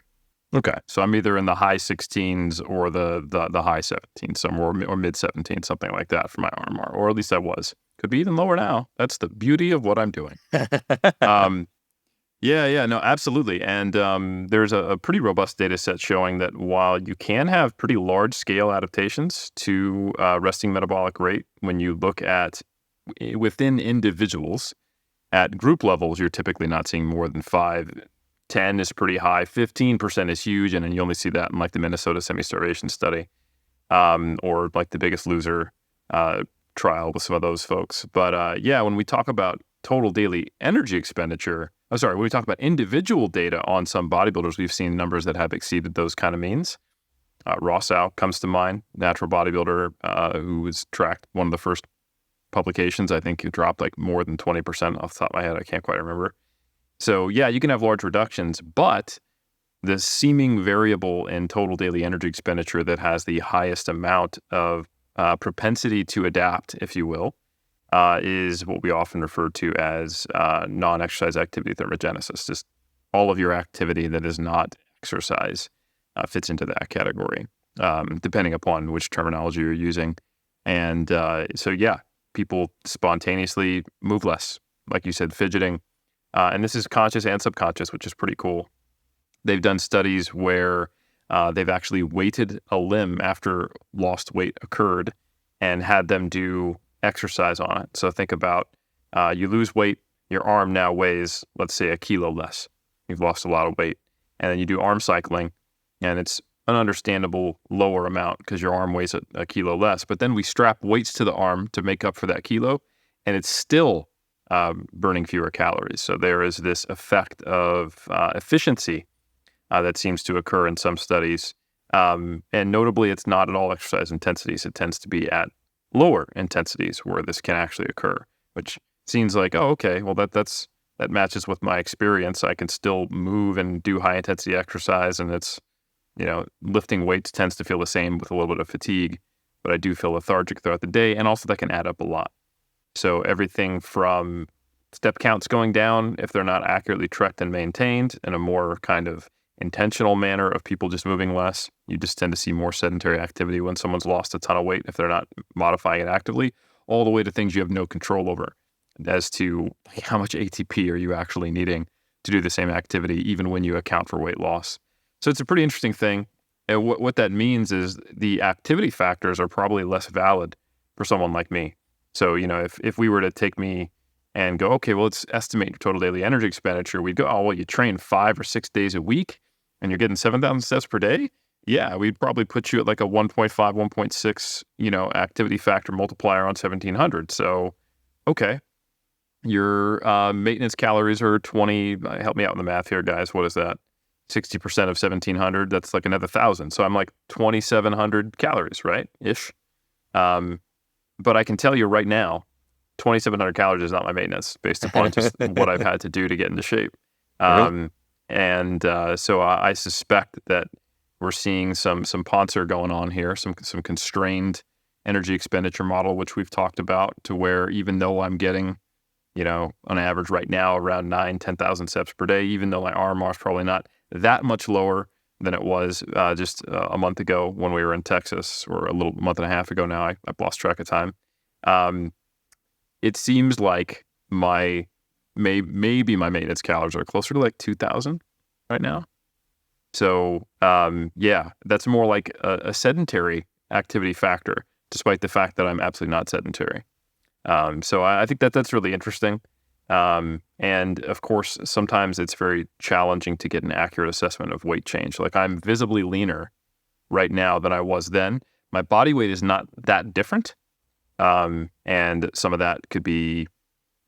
Okay. So I'm either in the high 16s or the high 17s, somewhere, or mid 17s, something like that for my RMR, or at least I was. Could be even lower now. That's the beauty of what I'm doing. No, absolutely. And there's a pretty robust data set showing that while you can have pretty large scale adaptations to resting metabolic rate, when you look at within individuals, at group levels, you're typically not seeing more than 5. 10 is pretty high, 15% is huge, and then you only see that in like the Minnesota semi-starvation study, or like the Biggest Loser trial with some of those folks. But when we talk about total daily energy expenditure, when we talk about individual data on some bodybuilders, we've seen numbers that have exceeded those kind of means. Rossau comes to mind, natural bodybuilder who was tracked, one of the first publications, I think, who dropped like more than 20% off the top of my head. I can't quite remember. So yeah, you can have large reductions, but the seeming variable in total daily energy expenditure that has the highest amount of propensity to adapt, if you will, is what we often refer to as non-exercise activity thermogenesis. Just all of your activity that is not exercise fits into that category, depending upon which terminology you're using. And people spontaneously move less, like you said, fidgeting. And this is conscious and subconscious, which is pretty cool. They've done studies where they've actually weighted a limb after lost weight occurred and had them do exercise on it. So think about you lose weight, your arm now weighs, let's say, 1 kilo less. You've lost a lot of weight. And then you do arm cycling, and it's an understandable lower amount because your arm weighs 1 kilo less. But then we strap weights to the arm to make up for that kilo, and it's still burning fewer calories. So there is this effect of efficiency that seems to occur in some studies. And notably, it's not at all exercise intensities. It tends to be at lower intensities where this can actually occur, which seems like, oh, okay, well, that matches with my experience. I can still move and do high intensity exercise, and it's, lifting weights tends to feel the same with a little bit of fatigue, but I do feel lethargic throughout the day, and also that can add up a lot. So everything from step counts going down if they're not accurately tracked and maintained in a more kind of intentional manner of people just moving less. You just tend to see more sedentary activity when someone's lost a ton of weight if they're not modifying it actively, all the way to things you have no control over as to how much ATP are you actually needing to do the same activity, even when you account for weight loss. So it's a pretty interesting thing. And what that means is the activity factors are probably less valid for someone like me. So, if we were to take me and go, okay, well, let's estimate your total daily energy expenditure, we'd go, oh, well, you train 5 or 6 days a week and you're getting 7,000 steps per day. Yeah, we'd probably put you at like a 1.5, 1.6, activity factor multiplier on 1,700. So, okay, your maintenance calories are 20. Help me out in the math here, guys. What is that? 60% of 1,700. That's like another 1,000. So I'm like 2,700 calories, right? Ish. But I can tell you right now, 2,700 calories is not my maintenance based upon just what I've had to do to get into shape. So I suspect that we're seeing some Poncer going on here, some constrained energy expenditure model, which we've talked about, to where even though I'm getting, on average right now around 10,000 steps per day, even though my RMR is probably not that much lower than it was just a month ago when we were in Texas, or a month and a half ago now. I've lost track of time. It seems like maybe my maintenance calories are closer to like 2,000 right now. So that's more like a sedentary activity factor, despite the fact that I'm absolutely not sedentary. So I think that's really interesting. And of course, sometimes it's very challenging to get an accurate assessment of weight change. Like, I'm visibly leaner right now than I was then. My body weight is not that different, And some of that could be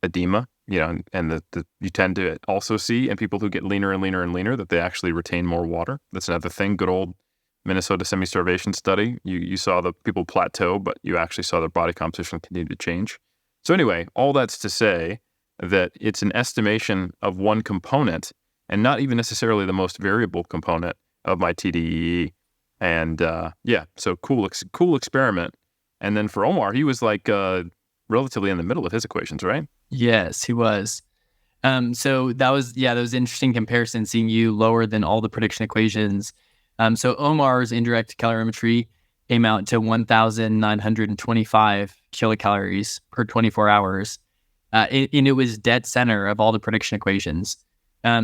edema, and you tend to also see in people who get leaner and leaner and leaner that they actually retain more water. That's another thing. Good old Minnesota semi-starvation study. You saw the people plateau, but you actually saw their body composition continue to change. So anyway, all that's to say that it's an estimation of one component and not even necessarily the most variable component of my TDEE. And so cool experiment. And then for Omar, he was like relatively in the middle of his equations, right? Yes, he was. So that was interesting comparison, seeing you lower than all the prediction equations. So Omar's indirect calorimetry came out to 1,925 kilocalories per 24 hours. And it was dead center of all the prediction equations.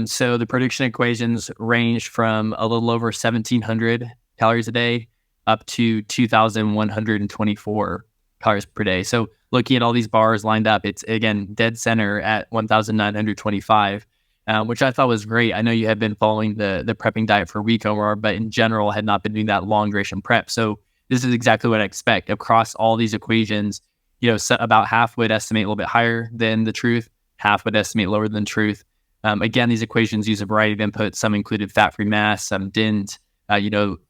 So the prediction equations ranged from a little over 1,700 calories a day up to 2,124 calories per day. So looking at all these bars lined up, it's again dead center at 1,925, which I thought was great. I know you had been following the prepping diet for a week, Omar, but in general had not been doing that long duration prep. So this is exactly what I expect across all these equations. So about half would estimate a little bit higher than the truth, half would estimate lower than truth. Again, these equations use a variety of inputs. Some included fat-free mass, some didn't.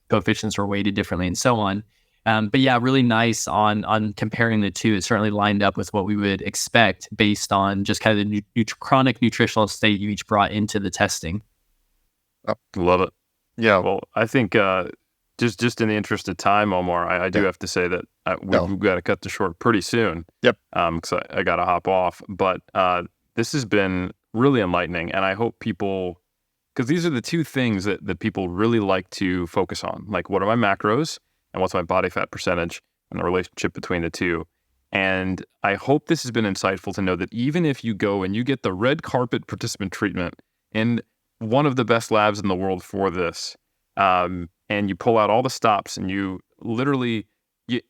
Coefficients were weighted differently, and so on. But yeah, really nice on comparing the two. It certainly lined up with what we would expect based on just kind of the chronic nutritional state you each brought into the testing. Oh, love it. Yeah, well, I think just in the interest of time, Omar, I do have to say that we've got to cut this short pretty soon. Yep. Because I got to hop off. But this has been really enlightening, and I hope people, because these are the two things that people really like to focus on. Like, what are my macros and what's my body fat percentage and the relationship between the two. And I hope this has been insightful to know that even if you go and you get the red carpet participant treatment in one of the best labs in the world for this, and you pull out all the stops and you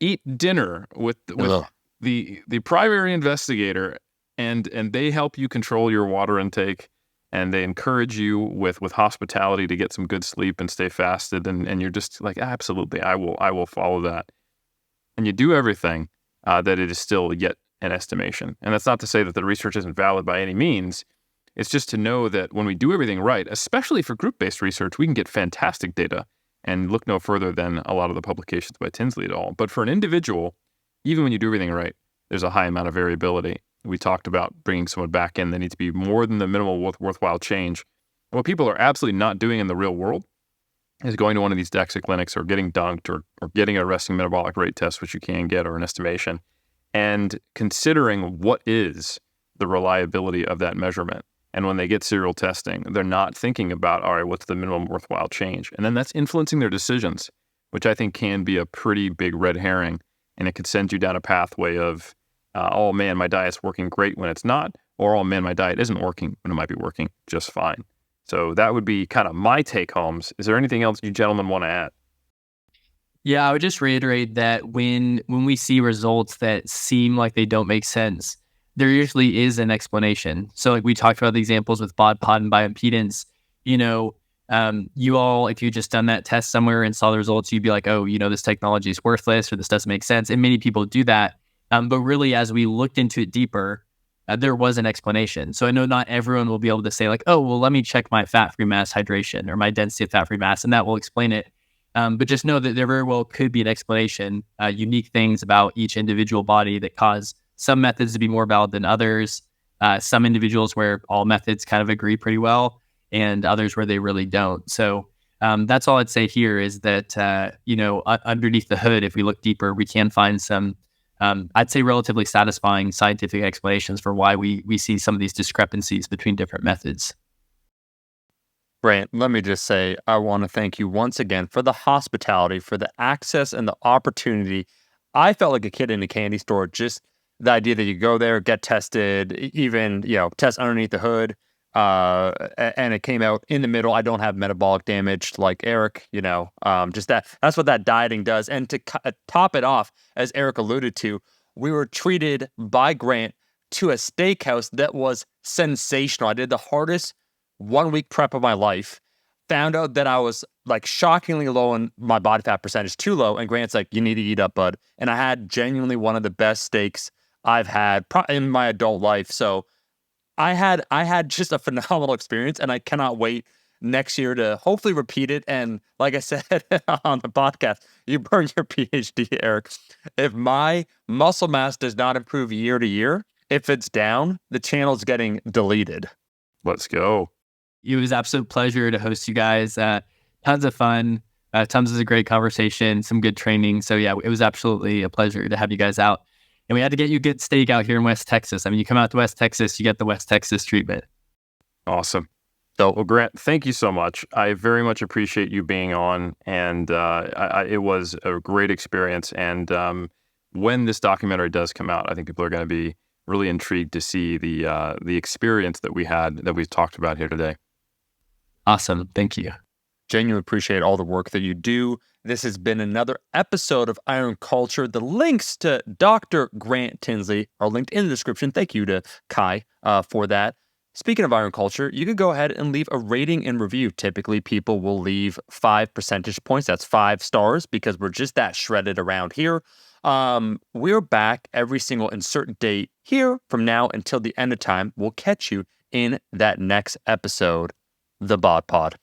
eat dinner with the primary investigator, and they help you control your water intake, and they encourage you with hospitality to get some good sleep and stay fasted, and you're just like, absolutely, I will follow that. And you do everything, that it is still yet an estimation. And that's not to say that the research isn't valid by any means. It's just to know that when we do everything right, especially for group-based research, we can get fantastic data, and look no further than a lot of the publications by Tinsley et al. But for an individual, even when you do everything right, there's a high amount of variability. We talked about bringing someone back in. They need to be more than the minimal worthwhile change. And what people are absolutely not doing in the real world is going to one of these DEXA clinics or getting dunked or getting a resting metabolic rate test, which you can get, or an estimation, and considering what is the reliability of that measurement. And when they get serial testing, they're not thinking about, all right, what's the minimum worthwhile change? And then that's influencing their decisions, which I think can be a pretty big red herring. And it could send you down a pathway of, oh man, my diet's working great when it's not, or oh man, my diet isn't working when it might be working just fine. So that would be kind of my take homes. Is there anything else you gentlemen want to add? Yeah, I would just reiterate that when we see results that seem like they don't make sense, there usually is an explanation. So like we talked about the examples with BodPod and bioimpedance, you all, if you just done that test somewhere and saw the results, you'd be like, oh, this technology is worthless or this doesn't make sense. And many people do that. But really, as we looked into it deeper, there was an explanation. So I know not everyone will be able to say like, oh, well, let me check my fat-free mass hydration or my density of fat-free mass, and that will explain it. But just know that there very well could be an explanation, unique things about each individual body that cause some methods to be more valid than others, some individuals where all methods kind of agree pretty well, and others where they really don't. So that's all I'd say here is that, underneath the hood, if we look deeper, we can find some, I'd say relatively satisfying scientific explanations for why we see some of these discrepancies between different methods. Grant, let me just say, I want to thank you once again for the hospitality, for the access and the opportunity. I felt like a kid in a candy store, just the idea that you go there, get tested, even, test underneath the hood, and it came out in the middle. I don't have metabolic damage like Eric, just that's what that dieting does. And to top it off, as Eric alluded to, we were treated by Grant to a steakhouse that was sensational. I did the hardest 1 week prep of my life. found out that I was like shockingly low in my body fat percentage, too low. And Grant's like, you need to eat up, bud. And I had genuinely one of the best steaks I've had in my adult life. So I had just a phenomenal experience, and I cannot wait next year to hopefully repeat it. And like I said on the podcast, you burn your PhD, Eric. If my muscle mass does not improve year to year, if it's down, the channel's getting deleted. Let's go. It was an absolute pleasure to host you guys. Tons of fun. Tons of a great conversation, some good training. So yeah, it was absolutely a pleasure to have you guys out. And we had to get you good steak out here in West Texas. I mean, you come out to West Texas, you get the West Texas treatment. Awesome. So, well, Grant, thank you so much. I very much appreciate you being on, and it was a great experience. And when this documentary does come out, I think people are going to be really intrigued to see the experience that we had, that we've talked about here today. Awesome. Thank you. Genuinely appreciate all the work that you do. This has been another episode of Iron Culture. The links to Dr. Grant Tinsley are linked in the description. Thank you to Kai for that. Speaking of Iron Culture, you could go ahead and leave a rating and review. Typically, people will leave 5 percentage points. That's 5 stars because we're just that shredded around here. We're back every single insert date here from now until the end of time. We'll catch you in that next episode, the Bod Pod.